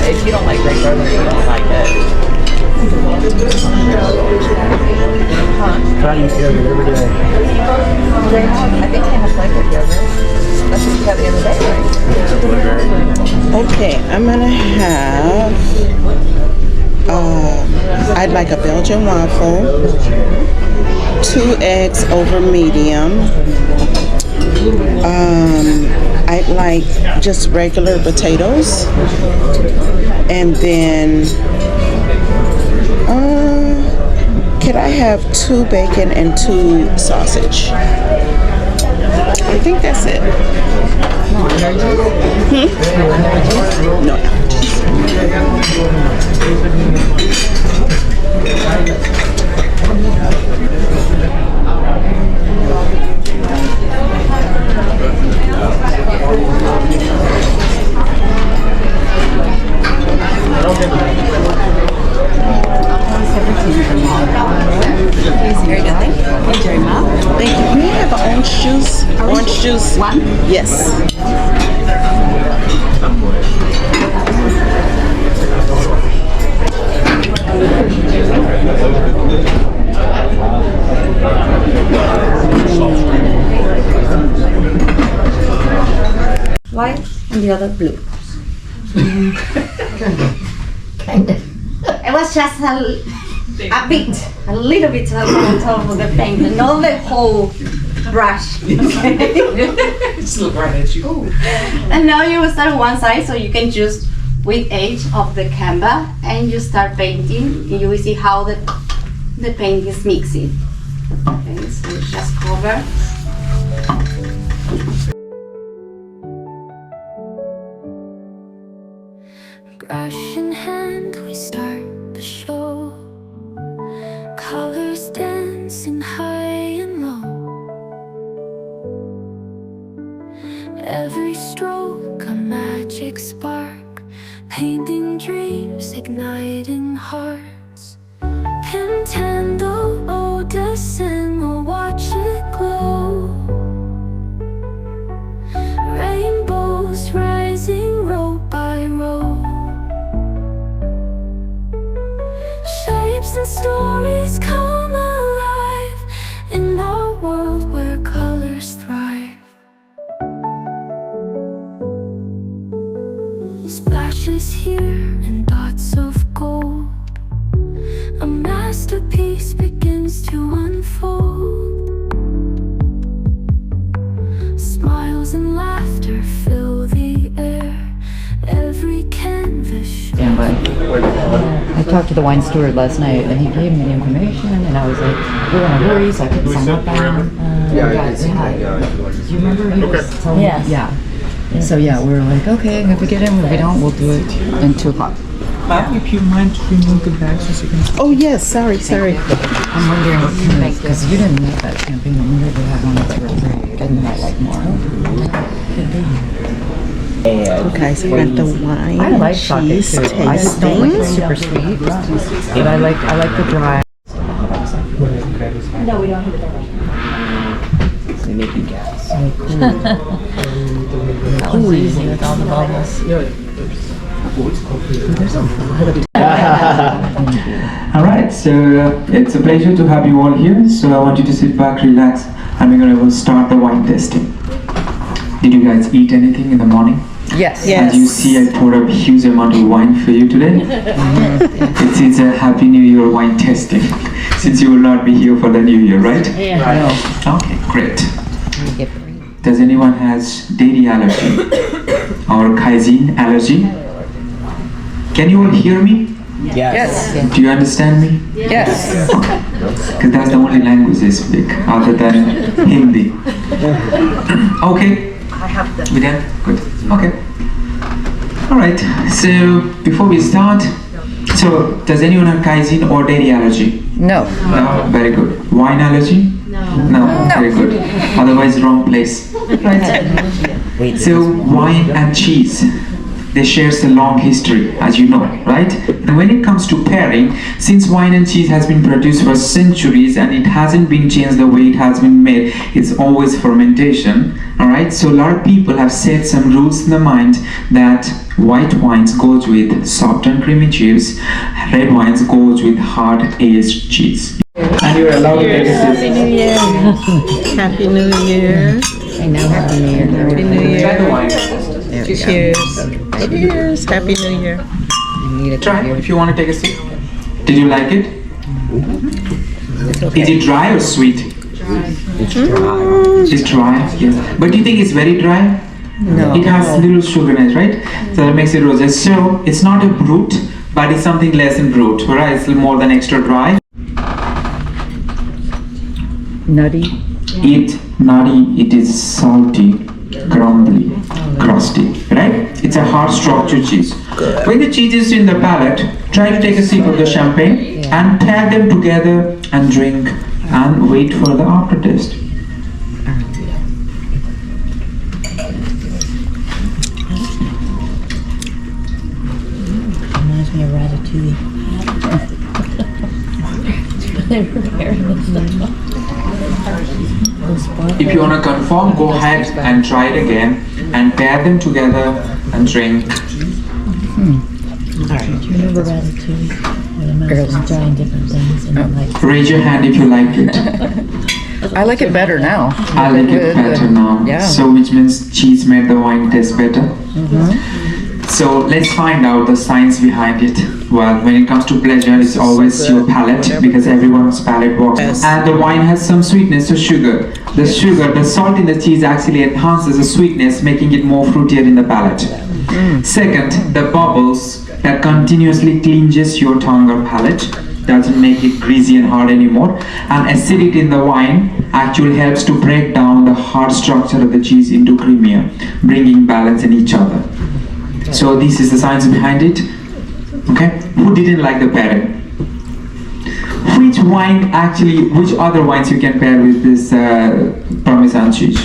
if you don't like Greg Garland, you don't like it. Trying yogurt every day. I think they have blanket yogurt. That's what you had the other day, right? Okay, I'm gonna have. I'd like a Belgian waffle, 2 eggs over medium. I'd like just regular potatoes, and then could I have 2 bacon and 2 sausage? I think that's it. No allergies? No Enjoy, Mom. Thank you. May I have an orange juice? Orange juice? One? Yes. White and the other blue. Kind of. It was just a little bit on top of the paint, and not the whole brush. It's still right at you. And now you will start on one side, so you can choose with edge of the canvas, and you start painting, and you will see how the paint is mixing. Okay, so you just cover. Brush in hand, we start the show. Colors dancing high and low. Every stroke a magic spark, painting dreams, igniting hearts. Nintendo, oh, descend, we'll watch it glow. Rainbows rising row by row. Shapes and stories come alive in our world where colors thrive. Splashes here and dots of gold. A masterpiece begins to unfold. Smiles and laughter fill the air. Every canvas shows. I talked to the wine steward last night, and he gave me the information, and I was like, we're in a hurry, so I couldn't sign up on it. Do you remember he was telling me? Yeah. So yeah, we were like, okay, if we get in, if we don't, we'll do it in 2 o'clock. Bob, if you mind to remove the bags so you can. Oh yes, sorry. I'm wondering what kind of, because you didn't make that champagne, I wonder if they have one that's really, didn't I like more? Okay, so we got the wine. I like chocolate too. I just don't like it super sweet, but I like the dry. No, we don't have it. They make me gas. That was easy with all the bubbles. Alright, so it's a pleasure to have you all here. So I want you to sit back, relax, and we're going to start the wine tasting. Did you guys eat anything in the morning? Yes. As you see, I poured a huge amount of wine for you today. It's a Happy New Year wine tasting, since you will not be here for the New Year, right? Yeah. Right. Okay, great. Does anyone has dairy allergy or casein allergy? Can you all hear me? Yes. Do you understand me? Yes. Because that's the only language I speak, other than Hindi. Okay. We done? Good. Okay. All right. So before we start, so does anyone have casein or dairy allergy? No. No. Very good. Wine allergy? No. Very good. Otherwise, wrong place. Right. So wine and cheese, they share a long history, as you know, right? And when it comes to pairing, since wine and cheese has been produced for centuries and it hasn't been changed the way it has been made, it's always fermentation, all right? So a lot of people have set some rules in the mind that white wines goes with soft and creamy cheese, red wines goes with hard aged cheese. And you're allowed to take a sip. Happy New Year. Happy New Year. I know. Happy New Year. Happy New Year. Try the wine. Cheers. Cheers. Happy New Year. Try if you want to take a sip. Did you like it? Is it dry or sweet? It's dry. It's dry, yes. But do you think it's very dry? No. It has little sugar in it, right? So that makes it rosé. So it's not a brut, but it's something less than brut, right? It's more than extra dry. Nutty. It is salty, crumbly, crusty, right? It's a hard structured cheese. When the cheese is in the palate, try to take a sip of the champagne and pair them together and drink and wait for the aftertaste. Reminds me of ratatouille. If you want to confirm, go ahead and try it again and pair them together and drink. Alright. Do you remember ratatouille? Where the mouse was trying different things and then like... Raise your hand if you like it. I like it better now. I like it better now. Yeah. So which means cheese made the wine taste better. So let's find out the science behind it. Well, when it comes to pleasure, it's always your palate, because everyone's palate works. And the wine has some sweetness, so sugar. The salt in the cheese actually enhances the sweetness, making it more fruitier in the palate. Second, the bubbles that continuously cleanses your tongue or palate, doesn't make it greasy and hard anymore. And acidity in the wine actually helps to break down the hard structure of the cheese into creamier, bringing balance in each other. So this is the science behind it. Okay, who didn't like the pairing? Which other wines you can pair with this Parmesan cheese?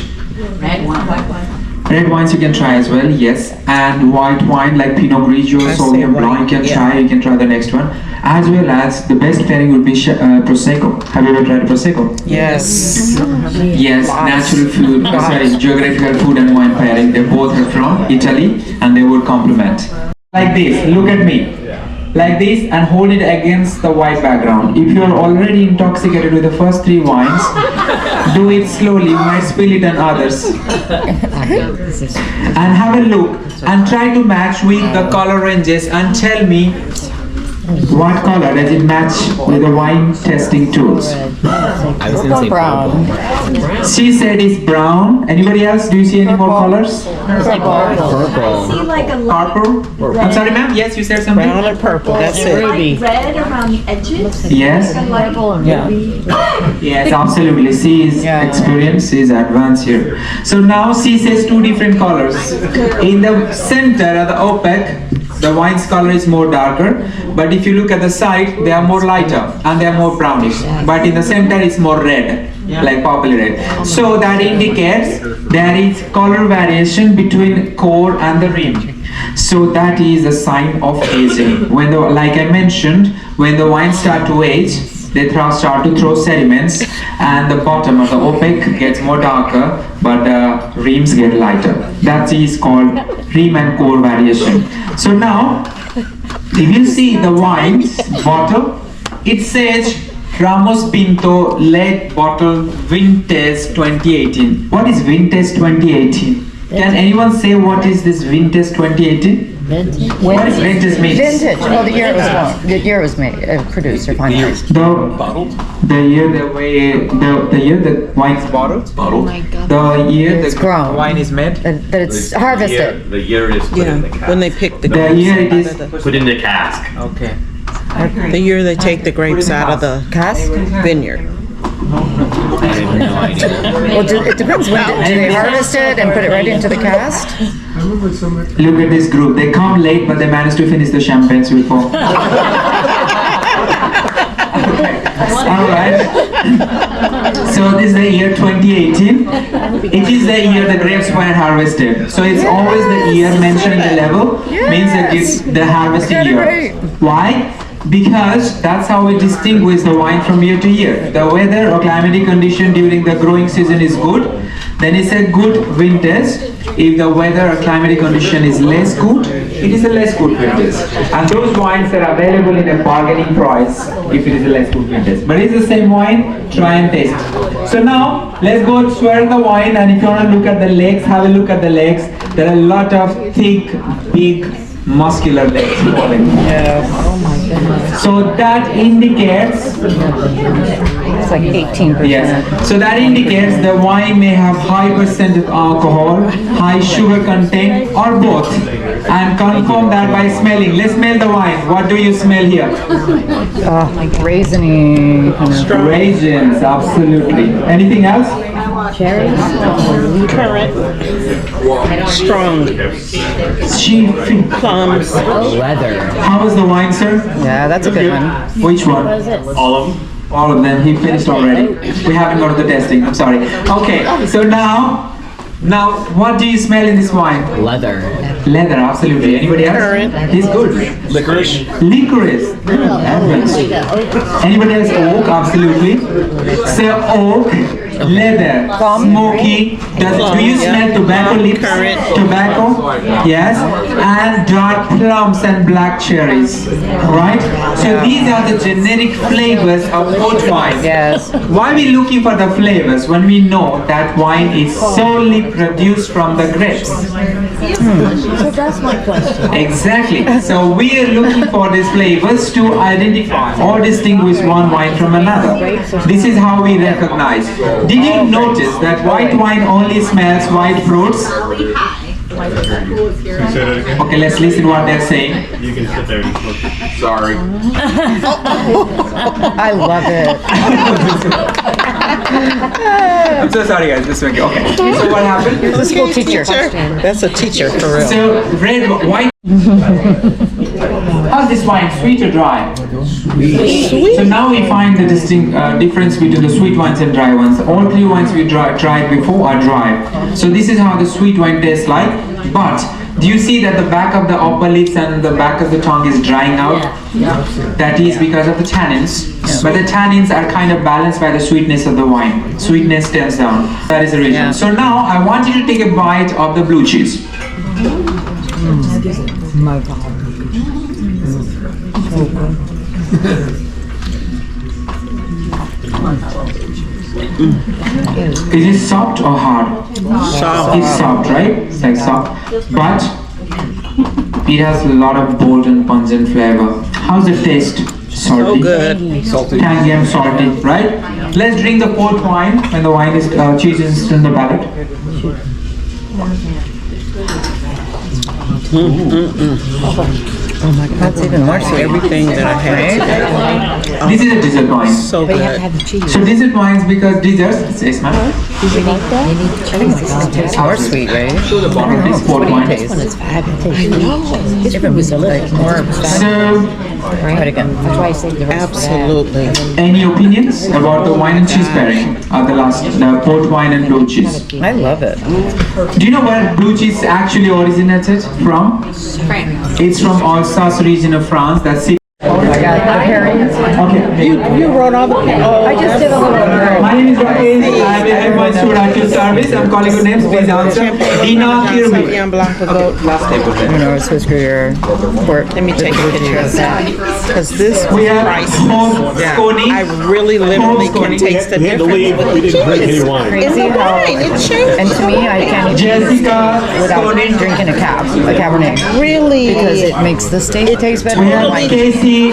Red wine. White wine. Red wines you can try as well, yes. And white wine like Pinot Grigio, Sauvignon Blanc, you can try the next one. As well as the best pairing would be Prosecco. Have you ever tried Prosecco? Yes. Yes, natural food, geographical food and wine pairing. They both are from Italy and they would complement. Like this, look at me. Like this and hold it against the white background. If you are already intoxicated with the first 3 wines, do it slowly, you might spill it on others. And have a look and try to match with the color ranges and tell me what color does it match with the wine testing tools. I was gonna say brown. She said it's brown. Anybody else? Do you see any more colors? It's like purple. See like a light Purple? I'm sorry ma'am, yes you said something? Brown and purple. That's it. like red around the edges. Yes? Purple and ruby. Yes, absolutely. She is experienced, she is advanced here. So now she says 2 different colors. In the center of the opaque, the wine's color is more darker, but if you look at the side, they are more lighter and they are more brownish. But in the center, it's more red, like purple red. So that indicates there is color variation between core and the rim. So that is a sign of aging. Like I mentioned, when the wines start to age, they start to throw sediments and the bottom of the opaque gets more darker, but the rims get lighter. That is called rim and core variation. So now, if you see the wine's bottle, it says Ramos Pinto lead bottle vintage 2018. What is vintage 2018? Can anyone say what is this vintage 2018? Vintage. What is vintage mean? Vintage. Oh, the year it was born. The year it was made, produced or finalized. The year the year the wine's bottled. Oh my God. The year It's grown. wine is made. That it's harvested. The year is put in the cask. When they pick the The year it is. Put in the cask. Okay. the year they take the grapes out of the Cask? vineyard. I have no idea. Well, it depends when do they harvest it and put it right into the cast? Look at this group. They come late, but they manage to finish the champagnes before. Alright. So this is the year 2018. It is the year the grapes were harvested. So it's always the year mentioned in the level means that it's the harvesting year. Why? Because that's how we distinguish the wine from year to year. The weather or climatic condition during the growing season is good, then it's a good vintage. If the weather or climatic condition is less good, it is a less good vintage. And those wines are available in a bargaining price if it is a less good vintage. But it's the same wine, try and taste. So now, let's go swirl the wine, and if you want to look at the legs, have a look at the legs. There are a lot of thick, big, muscular legs falling. Yes. Oh my goodness. So that indicates, It's like 18%. yes, so that indicates the wine may have high percent of alcohol, high sugar content, or both. And confirm that by smelling. Let's smell the wine. What do you smell here? Raisiny. Raisins, absolutely. Anything else? Cherries. Currant, strong, plums. Leather. How was the wine, sir? Yeah, that's a good one. Which one? All of them? All of them. He finished already. We haven't got to the testing. I'm sorry. Okay, so now, what do you smell in this wine? Leather. Leather, absolutely. Anybody else? Currant. He's good. Licorice? Licorice. Advent. Anybody else? Oak, absolutely. So oak, leather, smoky. Do you smell tobacco leaves? Tobacco? Yes. And dark plums and black cherries. Right? So these are the generic flavors of port wine. Yes. Why are we looking for the flavors when we know that wine is solely produced from the grapes? So that's my question. Exactly. So we are looking for these flavors to identify or distinguish one wine from another. This is how we recognize. Did you notice that white wine only smells white fruits? Okay, let's listen what they're saying. You can sit there and look. Sorry. I love it. I'm so sorry guys, this one. Okay. So what happened? He's a school teacher. That's a teacher for real. So red, white. How's this wine? Sweet or dry? Sweet. So now we find the distinct difference between the sweet wines and dry ones. All three wines we tried before are dry. So this is how the sweet wine tastes like. But do you see that the back of the upper lips and the back of the tongue is drying out? That is because of the tannins. But the tannins are kind of balanced by the sweetness of the wine. Sweetness stands down. That is the reason. So now I want you to take a bite of the blue cheese. My God. Is it soft or hard? Soft. It's soft, right? It's like soft. But it has a lot of bold and pungent flavor. How's the taste? Salty. So good. Tangy and salty, right? Let's drink the port wine when the wine is cheese is in the palate. Oh my God, that's even worse than everything that I had today. This is a dessert wine. So But you have good. to have the cheese. So dessert wines because desserts, say smell. You need that? You need the cheese. Sour sweet, right? Show the bottle of this port wine. It's fabulous. I know. This one was like more. So, Right again. That's why I saved the rest for that. Absolutely. any opinions about the wine and cheese pairing? The port wine and blue cheese. I love it. Do you know where blue cheese actually originated from? It's from Alsace region of France. That's I got the pairings. Okay. You wrote all the. I just did a little bit. My name is Rakesh. I'm a advanced student service. I'm calling your names. Please answer. Dina Kirmi. Last table. You know, it's his career. Let me take a picture of that. Because this We have priceless. home scone. I really literally can taste the difference. We didn't drink any wine. Crazy how, and to me, I can't even Jessica without Scone. drinking a Cabernet. Really? Because it makes the taste better. We have Casey,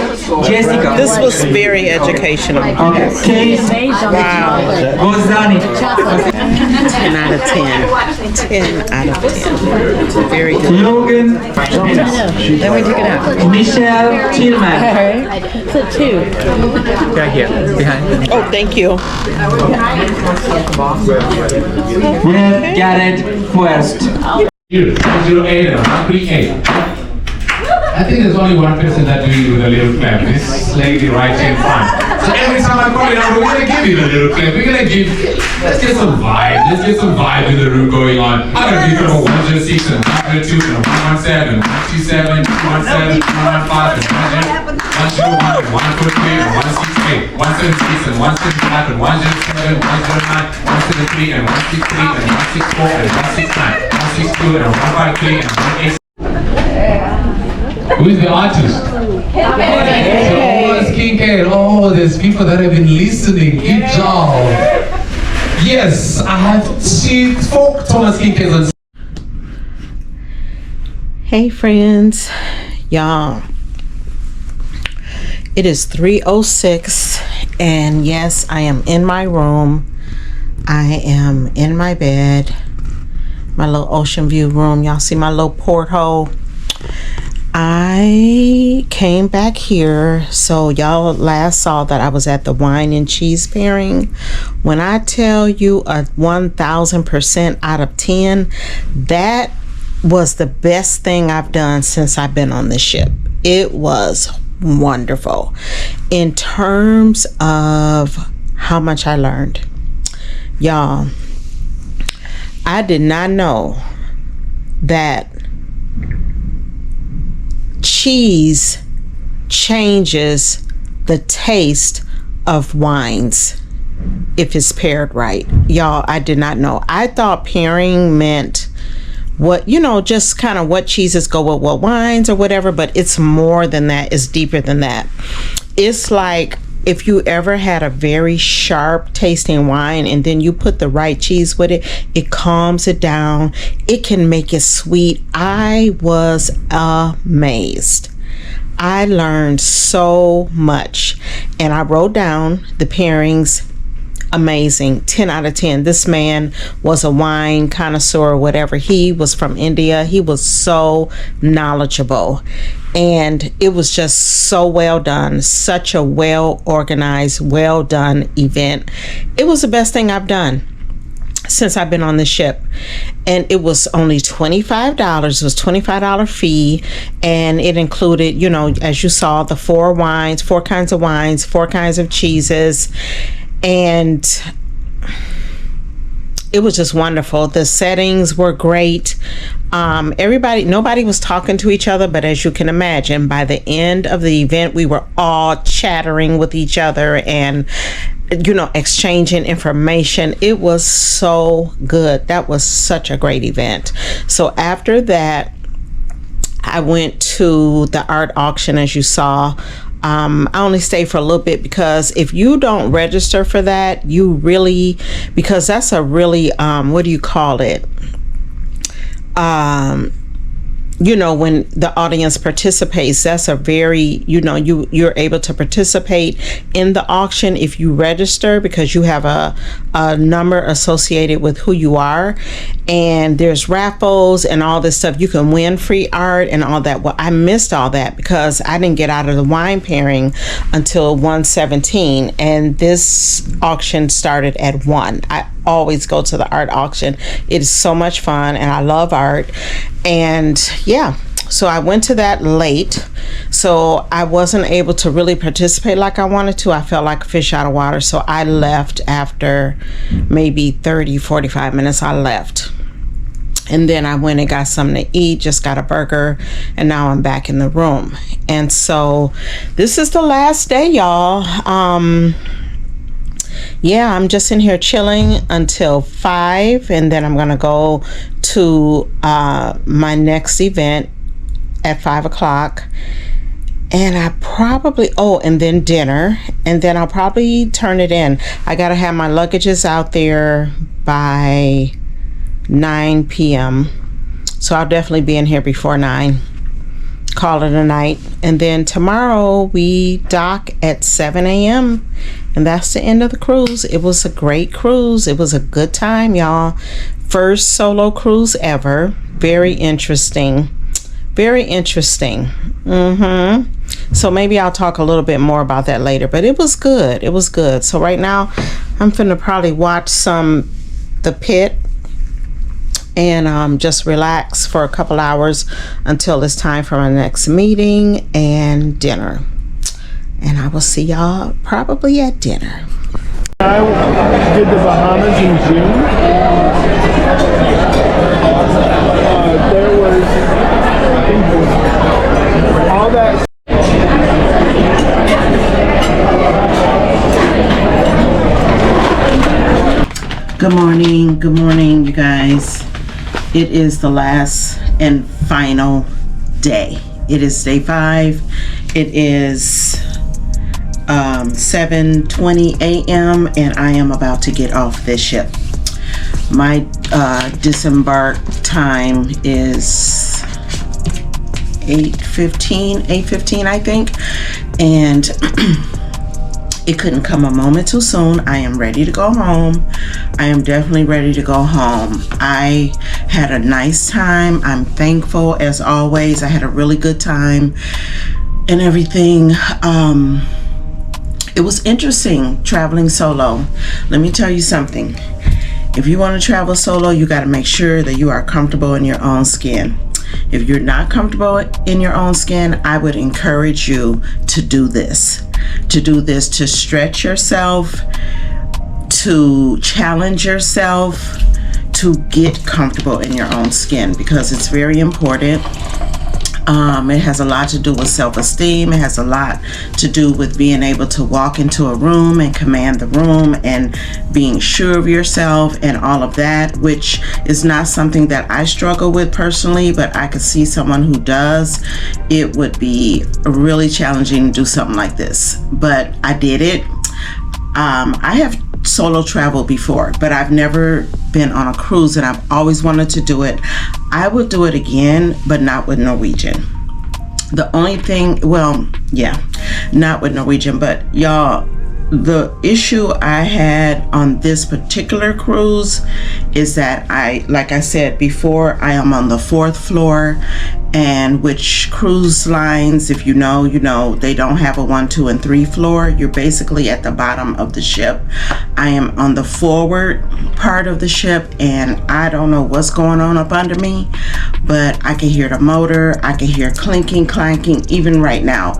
Jessica. This was very educational. Okay. Casey. Wow. Gozani. 10 out of 10. 10 out of 10. Very good. Logan. Then we took it out. Michelle Tillman. So 2. Right here, behind. Oh, thank you. We have Garrett first. 008 and 138. I think there's only one person that do it with a little clap. This lady right here in front. So every time I call it out, we're gonna give you the little clap. Let's get some vibe. Let's get some vibe in the room going on. I'm gonna give you a 106 and a 102 and a 117, 127, 217, 215 and 101 and 143 and 168, 176 and 175 and 107, 109, 173 and 163 and 164 and 169, 162 and 153 and 186. Who is the artist? Thomas Kincaid. Oh, there's people that have been listening. Good job. Yes, I have 4 Thomas Kincaids on. Hey friends, y'all. It is 3:06 and yes, I am in my room. I am in my bed. My little ocean view room. Y'all see my little porthole? I came back here, so y'all last saw that I was at the wine and cheese pairing. When I tell you a 1000% out of 10, that was the best thing I've done since I've been on this ship. It was wonderful in terms of how much I learned. Y'all, I did not know that cheese changes the taste of wines if it's paired right. Y'all, I did not know. I thought pairing meant what, you know, just kind of what cheeses go with what wines or whatever, but it's more than that. It's deeper than that. It's like if you ever had a very sharp tasting wine and then you put the right cheese with it, it calms it down. It can make it sweet. I was amazed. I learned so much and I wrote down the pairings. Amazing. 10 out of 10. This man was a wine connoisseur or whatever. He was from India. He was so knowledgeable and it was just so well done. Such a well organized, well done event. It was the best thing I've done since I've been on the ship, and it was only $25. It was $25 fee, and it included, you know, as you saw, the 4 wines, 4 kinds of wines, 4 kinds of cheeses, and it was just wonderful. The settings were great. Nobody was talking to each other, but as you can imagine, by the end of the event, we were all chattering with each other and, you know, exchanging information. It was so good. That was such a great event. So after that, I went to the art auction, as you saw. I only stayed for a little bit because if you don't register for that, because that's a really, what do you call it? You know, when the audience participates, that's a very, you know, you're able to participate in the auction if you register, because you have a number associated with who you are, and there's raffles and all this stuff. You can win free art and all that. Well, I missed all that because I didn't get out of the wine pairing until 1:17, and this auction started at 1. I always go to the art auction. It is so much fun and I love art. And yeah, so I went to that late, so I wasn't able to really participate like I wanted to. I felt like a fish out of water, so I left after maybe 30-45 minutes. I left, And then I went and got something to eat, just got a burger, and now I'm back in the room. And so this is the last day, y'all. Yeah, I'm just in here chilling until 5, and then I'm gonna go to my next event at 5 o'clock. And I probably, and then dinner, and then I'll probably turn it in. I gotta have my luggages out there by 9 p.m. So I'll definitely be in here before 9. Call it a night. And then tomorrow we dock at 7 a.m. And that's the end of the cruise. It was a great cruise. It was a good time, y'all. First solo cruise ever. Very interesting. Very interesting. So maybe I'll talk a little bit more about that later. But it was good. It was good. So right now I'm finna probably watch some The Pit and just relax for a couple hours until it's time for my next meeting and dinner. And I will see y'all probably at dinner. I did the Bahamas in June. There was all that. Good morning, you guys. It is the last and final day. It is day 5. It is 7:20 a.m. and I am about to get off this ship. My disembark time is 8:15 I think, and it couldn't come a moment too soon. I am ready to go home. I am definitely ready to go home. I had a nice time. I'm thankful as always. I had a really good time and everything. It was interesting traveling solo. Let me tell you something. If you want to travel solo, you got to make sure that you are comfortable in your own skin. If you're not comfortable in your own skin, I would encourage you to do this. To stretch yourself, to challenge yourself, to get comfortable in your own skin, because it's very important. It has a lot to do with self-esteem. It has a lot to do with being able to walk into a room and command the room and being sure of yourself and all of that, which is not something that I struggle with personally, but I could see someone who does. It would be really challenging to do something like this, but I did it. I have solo traveled before, but I've never been on a cruise, and I've always wanted to do it. I would do it again, but not with Norwegian. The only thing, not with Norwegian, but y'all, the issue I had on this particular cruise is that like I said before, I am on the 4th floor, and which cruise lines, if you know, they don't have a 1, 2, and 3 floor. You're basically at the bottom of the ship. I am on the forward part of the ship, and I don't know what's going on up under me, but I can hear the motor. I can hear clinking, clanking, even right now.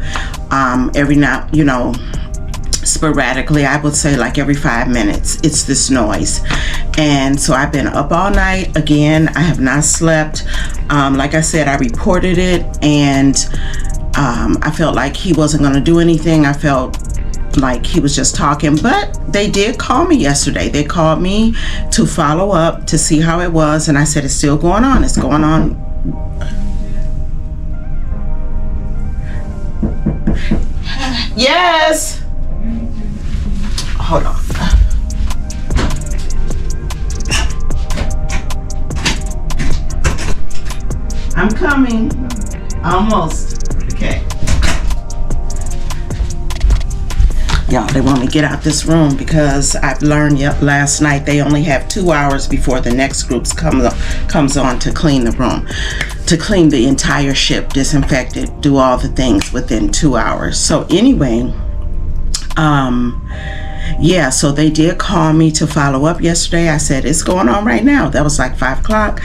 Every now, sporadically, I would say like every 5 minutes, it's this noise. And so I've been up all night. Again, I have not slept. Like I said, I reported it, and I felt like he wasn't going to do anything. I felt like he was just talking, but they did call me yesterday. They called me to follow up to see how it was, and I said, it's still going on. It's going on. Yes. Hold on. I'm coming. Almost. Okay. Y'all, they want me to get out this room because I've learned last night they only have 2 hours before the next group comes on to clean the room, to clean the entire ship, disinfect it, do all the things within 2 hours. So anyway, yeah, so they did call me to follow up yesterday. I said, it's going on right now. That was like 5 o'clock.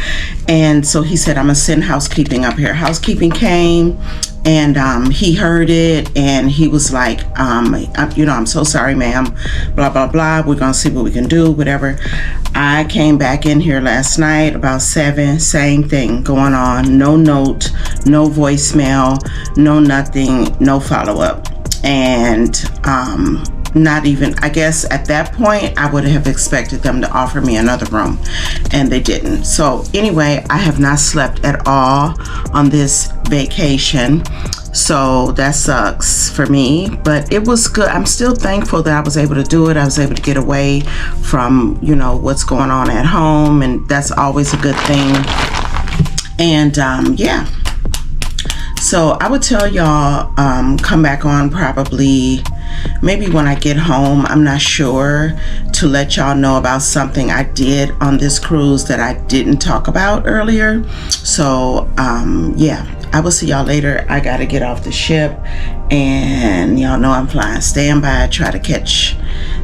And so he said, I'm gonna send housekeeping up here. Housekeeping came. And he heard it, and he was like, you know, I'm so sorry, ma'am, blah, blah, blah. We're going to see what we can do, whatever. I came back in here last night about 7, same thing going on. No note, no voicemail, no nothing, no follow-up. And not even, I guess at that point, I would have expected them to offer me another room, and they didn't. So anyway, I have not slept at all on this vacation. So that sucks for me, but it was good. I'm still thankful that I was able to do it. I was able to get away from, you know, what's going on at home, and that's always a good thing. And yeah. So I would tell y'all, come back on probably maybe when I get home, I'm not sure, to let y'all know about something I did on this cruise that I didn't talk about earlier. So yeah, I will see y'all later. I gotta get off the ship, and y'all know I'm flying standby, try to catch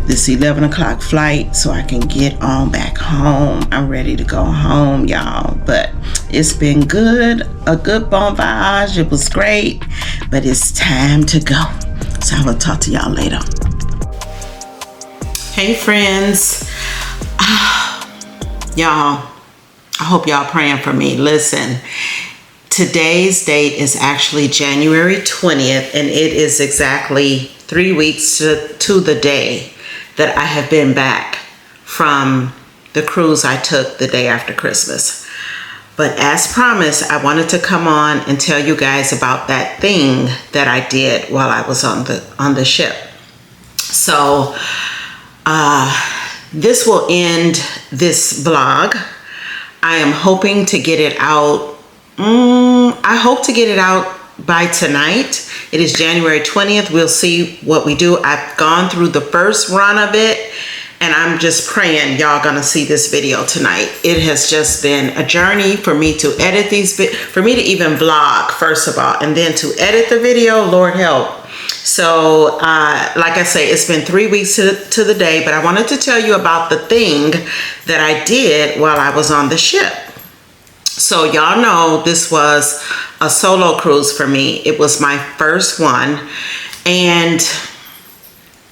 this 11 o'clock flight so I can get on back home. I'm ready to go home, y'all, but it's been good, a good bon voyage. It was great, but it's time to go. So I will talk to y'all later. Hey friends, y'all, I hope y'all praying for me. Listen, today's date is actually January 20th, and it is exactly 3 weeks to the day that I have been back from the cruise I took the day after Christmas. But as promised, I wanted to come on and tell you guys about that thing that I did while I was on the ship. So this will end this vlog. I am hoping to get it out. I hope to get it out by tonight. It is January 20th. We'll see what we do. I've gone through the first run of it, and I'm just praying y'all gonna see this video tonight. It has just been a journey for me to edit these, for me to even vlog, first of all, and then to edit the video, Lord help. So like I say, it's been 3 weeks to the day, but I wanted to tell you about the thing that I did while I was on the ship. So y'all know this was a solo cruise for me. It was my first one. And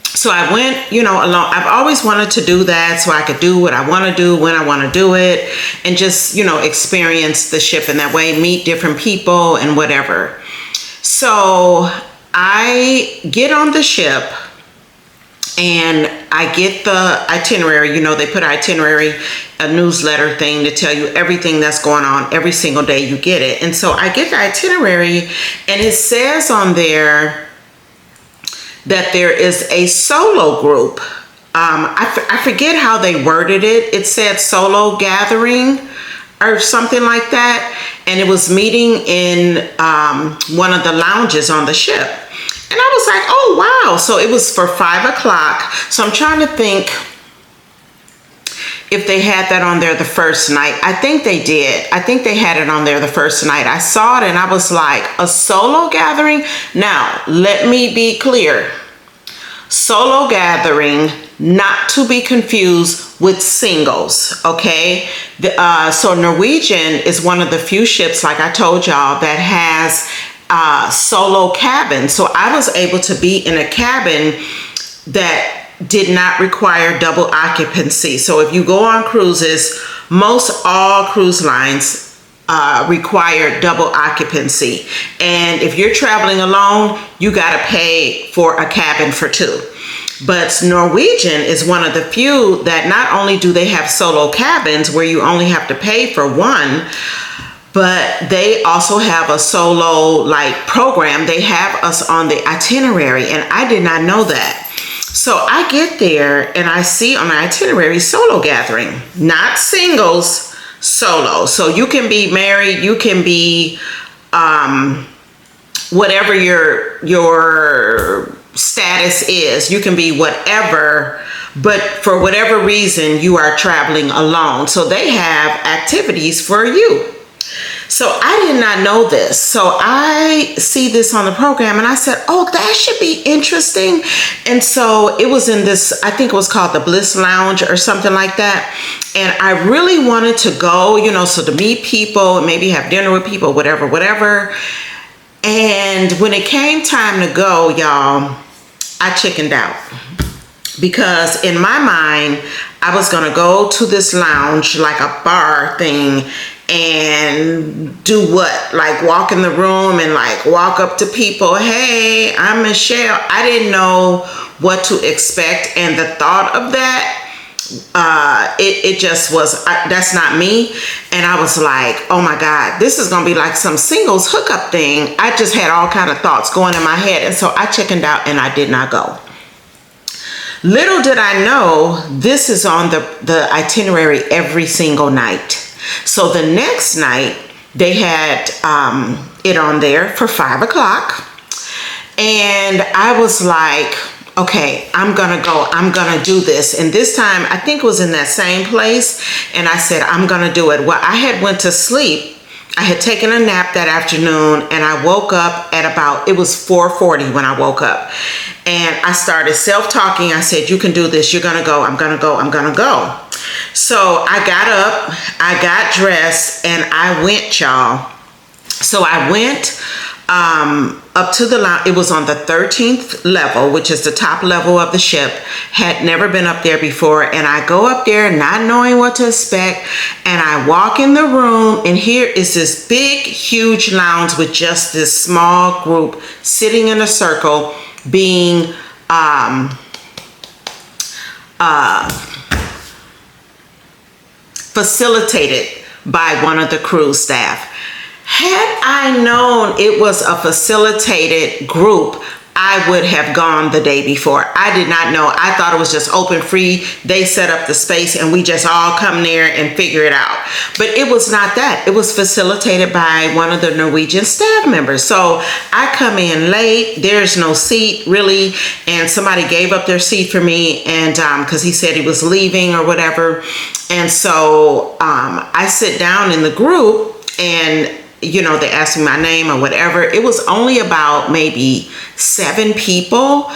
so I went, you know, alone. I've always wanted to do that so I could do what I want to do when I want to do it, and just, you know, experience the ship in that way, meet different people and whatever. So I get on the ship and I get the itinerary. You know, they put itinerary, a newsletter thing to tell you everything that's going on every single day you get it. And so I get the itinerary, and it says on there that there is a solo group. I forget how they worded it. It said solo gathering or something like that. And it was meeting in one of the lounges on the ship. And I was like, oh, wow. So it was for 5 o'clock. So I'm trying to think if they had that on there the first night. I think they did. I think they had it on there the first night. I saw it and I was like, a solo gathering? Now, let me be clear. Solo gathering, not to be confused with singles, okay? So Norwegian is one of the few ships, like I told y'all, that has solo cabins. So I was able to be in a cabin that did not require double occupancy. So if you go on cruises, most all cruise lines require double occupancy. And if you're traveling alone, you gotta pay for a cabin for 2. But Norwegian is one of the few that not only do they have solo cabins where you only have to pay for 1, but they also have a solo like program. They have us on the itinerary, and I did not know that. So I get there and I see on the itinerary solo gathering, not singles, solo. So you can be married, you can be whatever your status is, you can be whatever, but for whatever reason you are traveling alone. So they have activities for you. So I did not know this. So I see this on the program and I said, oh, that should be interesting. And so it was in this, I think it was called the Bliss Lounge or something like that. And I really wanted to go, you know, so to meet people, maybe have dinner with people, whatever. And when it came time to go, y'all, I chickened out. Because in my mind, I was gonna go to this lounge, like a bar thing, and do what? Like walk in the room and like walk up to people, hey, I'm Michelle. I didn't know what to expect, and the thought of that, it just was, that's not me. And I was like, oh my God, this is gonna be like some singles hookup thing. I just had all kind of thoughts going in my head, and so I chickened out and I did not go. Little did I know, this is on the itinerary every single night. So the next night, they had it on there for 5 o'clock. And I was like, okay, I'm gonna go, I'm gonna do this. And this time, I think it was in that same place. And I said, I'm gonna do it. Well, I had went to sleep. I had taken a nap that afternoon, and I woke up at about, it was 4:40 when I woke up. And I started self-talking. I said, you can do this. You're gonna go. I'm gonna go. I'm gonna go. So I got up, I got dressed, and I went, y'all. So I went up to the lounge. It was on the 13th level, which is the top level of the ship. Had never been up there before. And I go up there not knowing what to expect. And I walk in the room, and here is this big, huge lounge with just this small group sitting in a circle being facilitated by one of the cruise staff. Had I known it was a facilitated group, I would have gone the day before. I did not know. I thought it was just open, free. They set up the space and we just all come there and figure it out. But it was not that. It was facilitated by one of the Norwegian staff members. So I come in late. There's no seat really. And somebody gave up their seat for me, and because he said he was leaving or whatever. And so I sit down in the group, and you know, they asked me my name or whatever. It was only about maybe 7 people,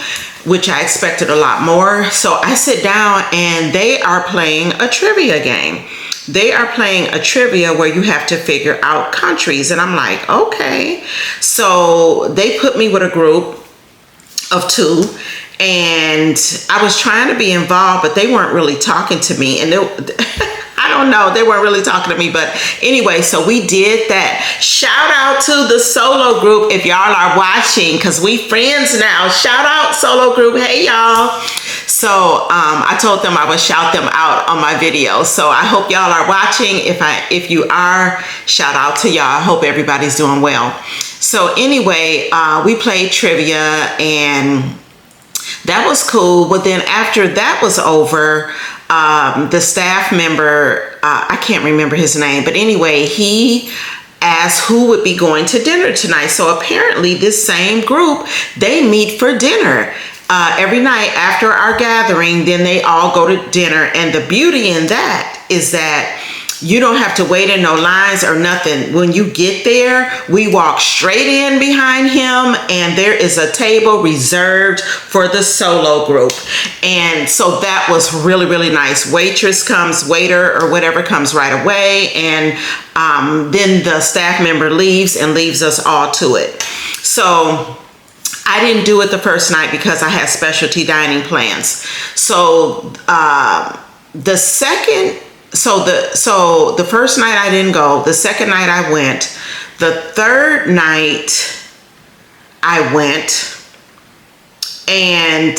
which I expected a lot more. So I sit down, and they are playing a trivia game. They are playing a trivia where you have to figure out countries. And I'm like, okay. So they put me with a group of 2. And I was trying to be involved, but they weren't really talking to me. And I don't know, they weren't really talking to me. But anyway, so we did that. Shout out to the solo group if y'all are watching, because we friends now. Shout out solo group. Hey y'all. So I told them I would shout them out on my video. So I hope y'all are watching. If you are, shout out to y'all. I hope everybody's doing well. So anyway, we played trivia, and that was cool. But then after that was over, the staff member, I can't remember his name, but anyway, he asked who would be going to dinner tonight. So apparently this same group, they meet for dinner every night after our gathering. Then they all go to dinner. And the beauty in that is that you don't have to wait in no lines or nothing. When you get there, we walk straight in behind him, and there is a table reserved for the solo group. And so that was really, really nice. Waiter or whatever comes right away. And then the staff member leaves and leaves us all to it. So I didn't do it the first night because I had specialty dining plans. So the first night I didn't go. The second night I went. The third night I went. And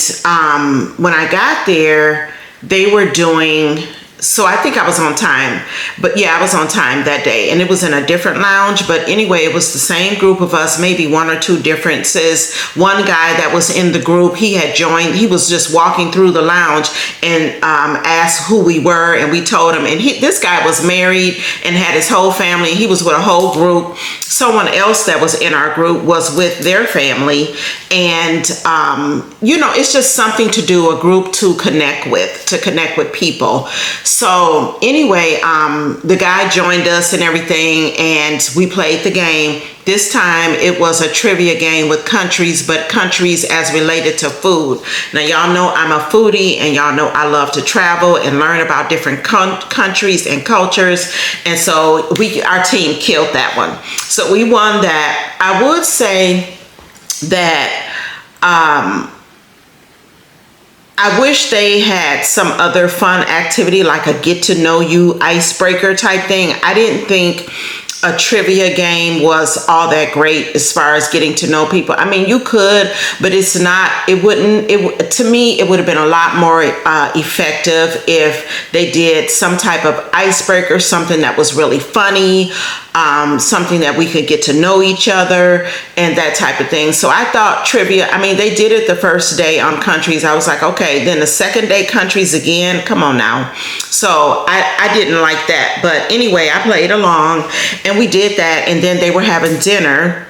when I got there, they were doing, so I think I was on time. But yeah, I was on time that day. And it was in a different lounge. But anyway, it was the same group of us, maybe 1 or 2 differences. One guy that was in the group, he had joined. He was just walking through the lounge and asked who we were. And we told him. And this guy was married and had his whole family. He was with a whole group. Someone else that was in our group was with their family. And, you know, it's just something to do, a group to connect with people. So anyway, the guy joined us and everything, and we played the game. This time it was a trivia game with countries, but countries as related to food. Now y'all know I'm a foodie, and y'all know I love to travel and learn about different countries and cultures. And so our team killed that one. So we won that. I would say that I wish they had some other fun activity, like a get to know you icebreaker type thing. I didn't think a trivia game was all that great as far as getting to know people. I mean, you could, but it's not, to me, it would have been a lot more effective if they did some type of icebreaker, something that was really funny, something that we could get to know each other and that type of thing. So I thought trivia, I mean, they did it the first day on countries. I was like, okay, then the second day countries again, come on now. So I didn't like that. But anyway, I played along and we did that. And then they were having dinner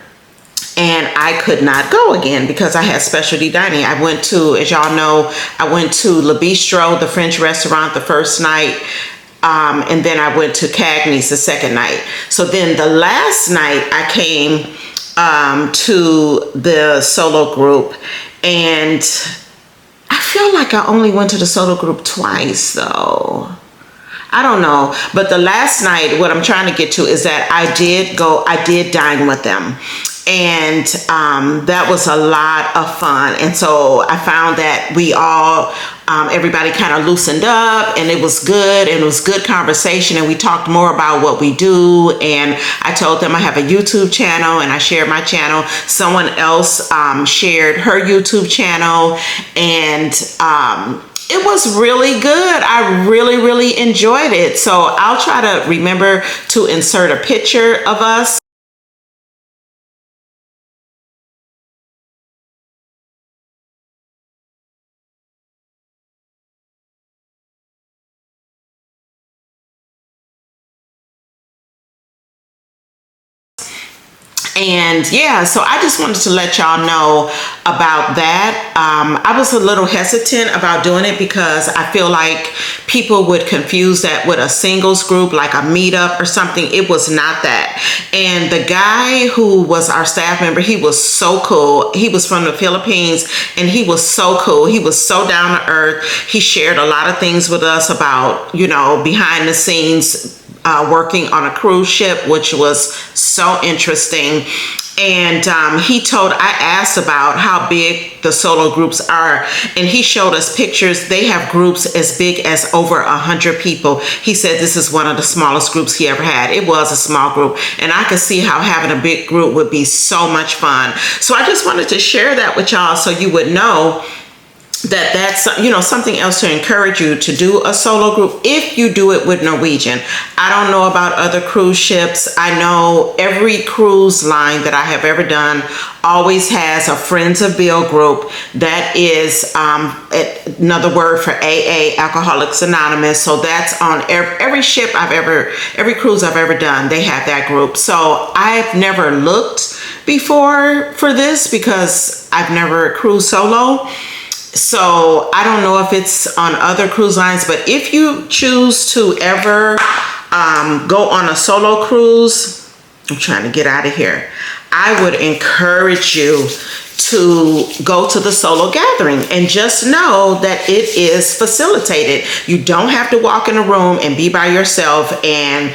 and I could not go again because I had specialty dining. I went to, as y'all know, I went to Le Bistro, the French restaurant, the first night. And then I went to Cagney's the second night. So then the last night I came to the solo group, and I feel like I only went to the solo group twice though. I don't know. But the last night, what I'm trying to get to is that I did dine with them. And that was a lot of fun. And so I found that we all, everybody kind of loosened up, and it was good, and it was good conversation, and we talked more about what we do. And I told them I have a YouTube channel, and I shared my channel. Someone else shared her YouTube channel, and it was really good. I really enjoyed it. So I'll try to remember to insert a picture of us. And yeah, so I just wanted to let y'all know about that. I was a little hesitant about doing it because I feel like people would confuse that with a singles group, like a meetup or something. It was not that. And the guy who was our staff member, he was so cool. He was from the Philippines, and he was so cool. He was so down to earth. He shared a lot of things with us about, you know, behind the scenes working on a cruise ship, which was so interesting. And I asked about how big the solo groups are, and he showed us pictures. They have groups as big as over 100 people. He said this is one of the smallest groups he ever had. It was a small group, and I could see how having a big group would be so much fun. So I just wanted to share that with y'all so you would know that that's, you know, something else to encourage you to do a solo group if you do it with Norwegian. I don't know about other cruise ships. I know every cruise line that I have ever done always has a Friends of Bill group. That is another word for AA, Alcoholics Anonymous. So that's on every ship every cruise I've ever done, they have that group. So I've never looked before for this because I've never cruised solo. So I don't know if it's on other cruise lines, but if you choose to ever go on a solo cruise, I'm trying to get out of here, I would encourage you to go to the solo gathering and just know that it is facilitated. You don't have to walk in a room and be by yourself and,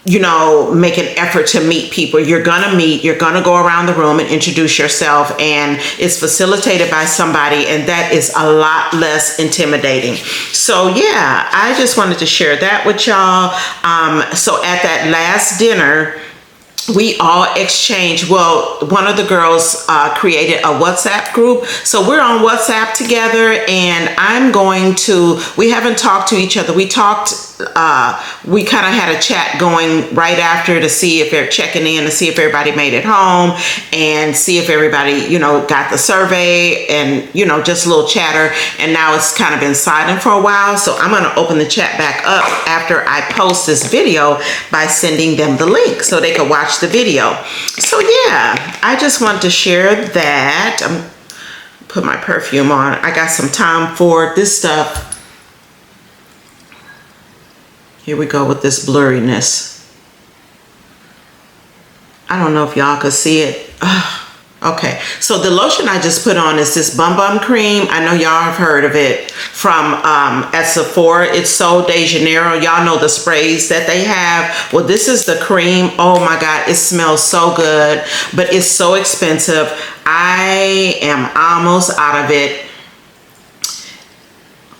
you know, make an effort to meet people. You're gonna meet, you're gonna go around the room and introduce yourself, and it's facilitated by somebody, and that is a lot less intimidating. So yeah, I just wanted to share that with y'all. So at that last dinner, we all exchanged, well, one of the girls created a WhatsApp group. So we're on WhatsApp together, and we haven't talked to each other. We kind of had a chat going right after to see if they're checking in, to see if everybody made it home and see if everybody, you know, got the survey and, you know, just a little chatter. And now it's kind of been silent for a while. So I'm going to open the chat back up after I post this video by sending them the link so they can watch the video. So yeah, I just want to share that. I'm put my perfume on. I got some Tom Ford. This stuff, here we go with this blurriness. I don't know if y'all could see it. Okay, so the lotion I just put on is this Bum Bum Cream. I know y'all have heard of it from at Sephora. It's Sol de Janeiro. Y'all know the sprays that they have. Well, this is the cream. Oh my God, it smells so good, but it's so expensive. I am almost out of it.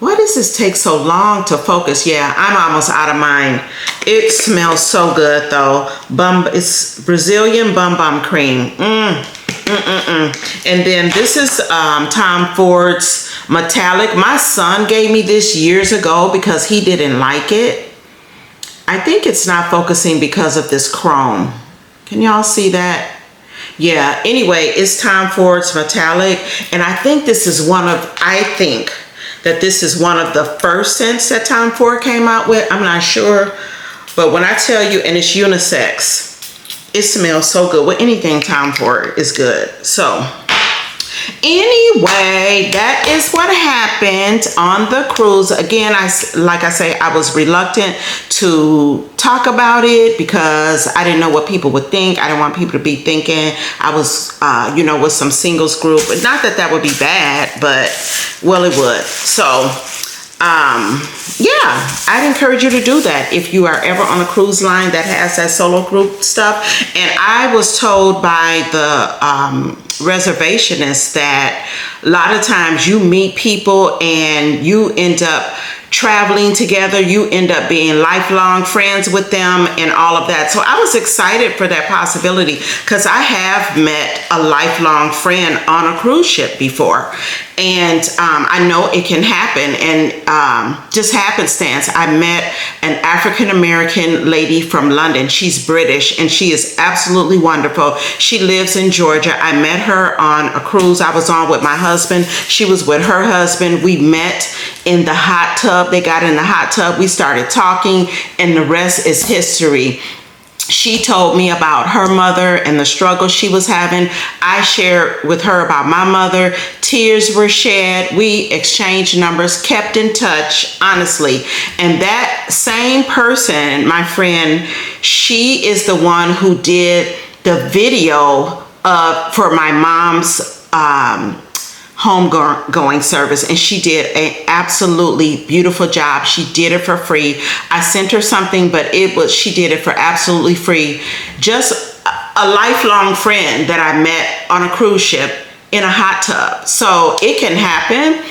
Why does this take so long to focus? Yeah, I'm almost out of mine. It smells so good though. It's Brazilian Bum Bum Cream. And then this is Tom Ford's Metallic. My son gave me this years ago because he didn't like it. I think it's not focusing because of this chrome. Can y'all see that? Yeah, anyway, it's Tom Ford's Metallic. And I think this is that this is one of the first scents that Tom Ford came out with. I'm not sure. But when I tell you, and it's unisex, it smells so good. Well, anything Tom Ford is good. So anyway, that is what happened on the cruise. Again, like I say, I was reluctant to talk about it because I didn't know what people would think. I didn't want people to be thinking I was, you know, with some singles group. But not that that would be bad, but well, it would. So yeah, I'd encourage you to do that if you are ever on a cruise line that has that solo group stuff. And I was told by the reservationist that a lot of times you meet people and you end up traveling together, you end up being lifelong friends with them and all of that. So I was excited for that possibility because I have met a lifelong friend on a cruise ship before. And I know it can happen. And just happenstance, I met an African-American lady from London. She's British and she is absolutely wonderful. She lives in Georgia. I met her on a cruise I was on with my husband. She was with her husband. We met in the hot tub. They got in the hot tub. We started talking and the rest is history. She told me about her mother and the struggle she was having. I shared with her about my mother. Tears were shed. We exchanged numbers, kept in touch, honestly. And that same person, my friend, she is the one who did the video for my mom's homegoing service, and she did an absolutely beautiful job. She did it for free. I sent her something, but she did it for absolutely free. Just a lifelong friend that I met on a cruise ship in a hot tub. So it can happen.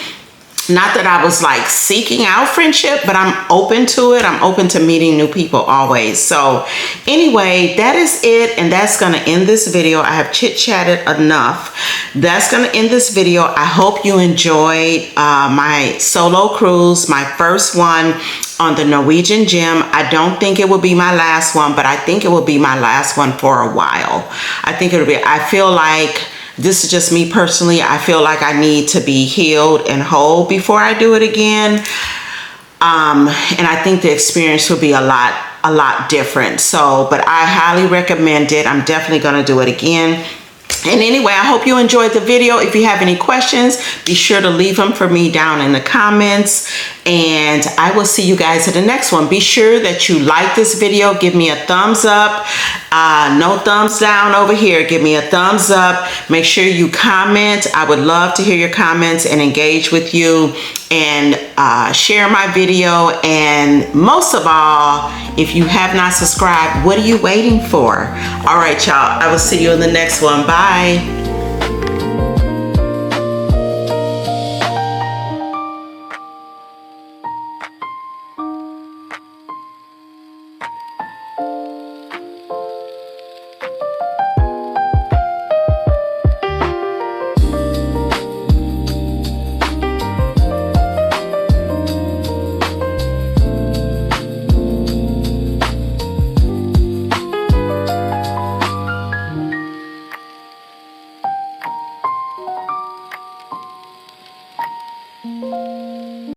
Not that I was like seeking out friendship, but I'm open to it. I'm open to meeting new people always. So anyway, that is it. And that's going to end this video. I have chit-chatted enough. That's going to end this video. I hope you enjoyed my solo cruise, my first one on the Norwegian Gem. I don't think it will be my last one, but I think it will be my last one for a while. I feel like, this is just me personally, I feel like I need to be healed and whole before I do it again. And I think the experience will be a lot different. So, but I highly recommend it. I'm definitely going to do it again. And anyway, I hope you enjoyed the video. If you have any questions, be sure to leave them for me down in the comments. And I will see you guys at the next one. Be sure that you like this video. Give me a thumbs up. No thumbs down over here. Give me a thumbs up. Make sure you comment. I would love to hear your comments and engage with you. And share my video. And most of all, if you have not subscribed, what are you waiting for? All right, y'all. I will see you in the next one. Bye.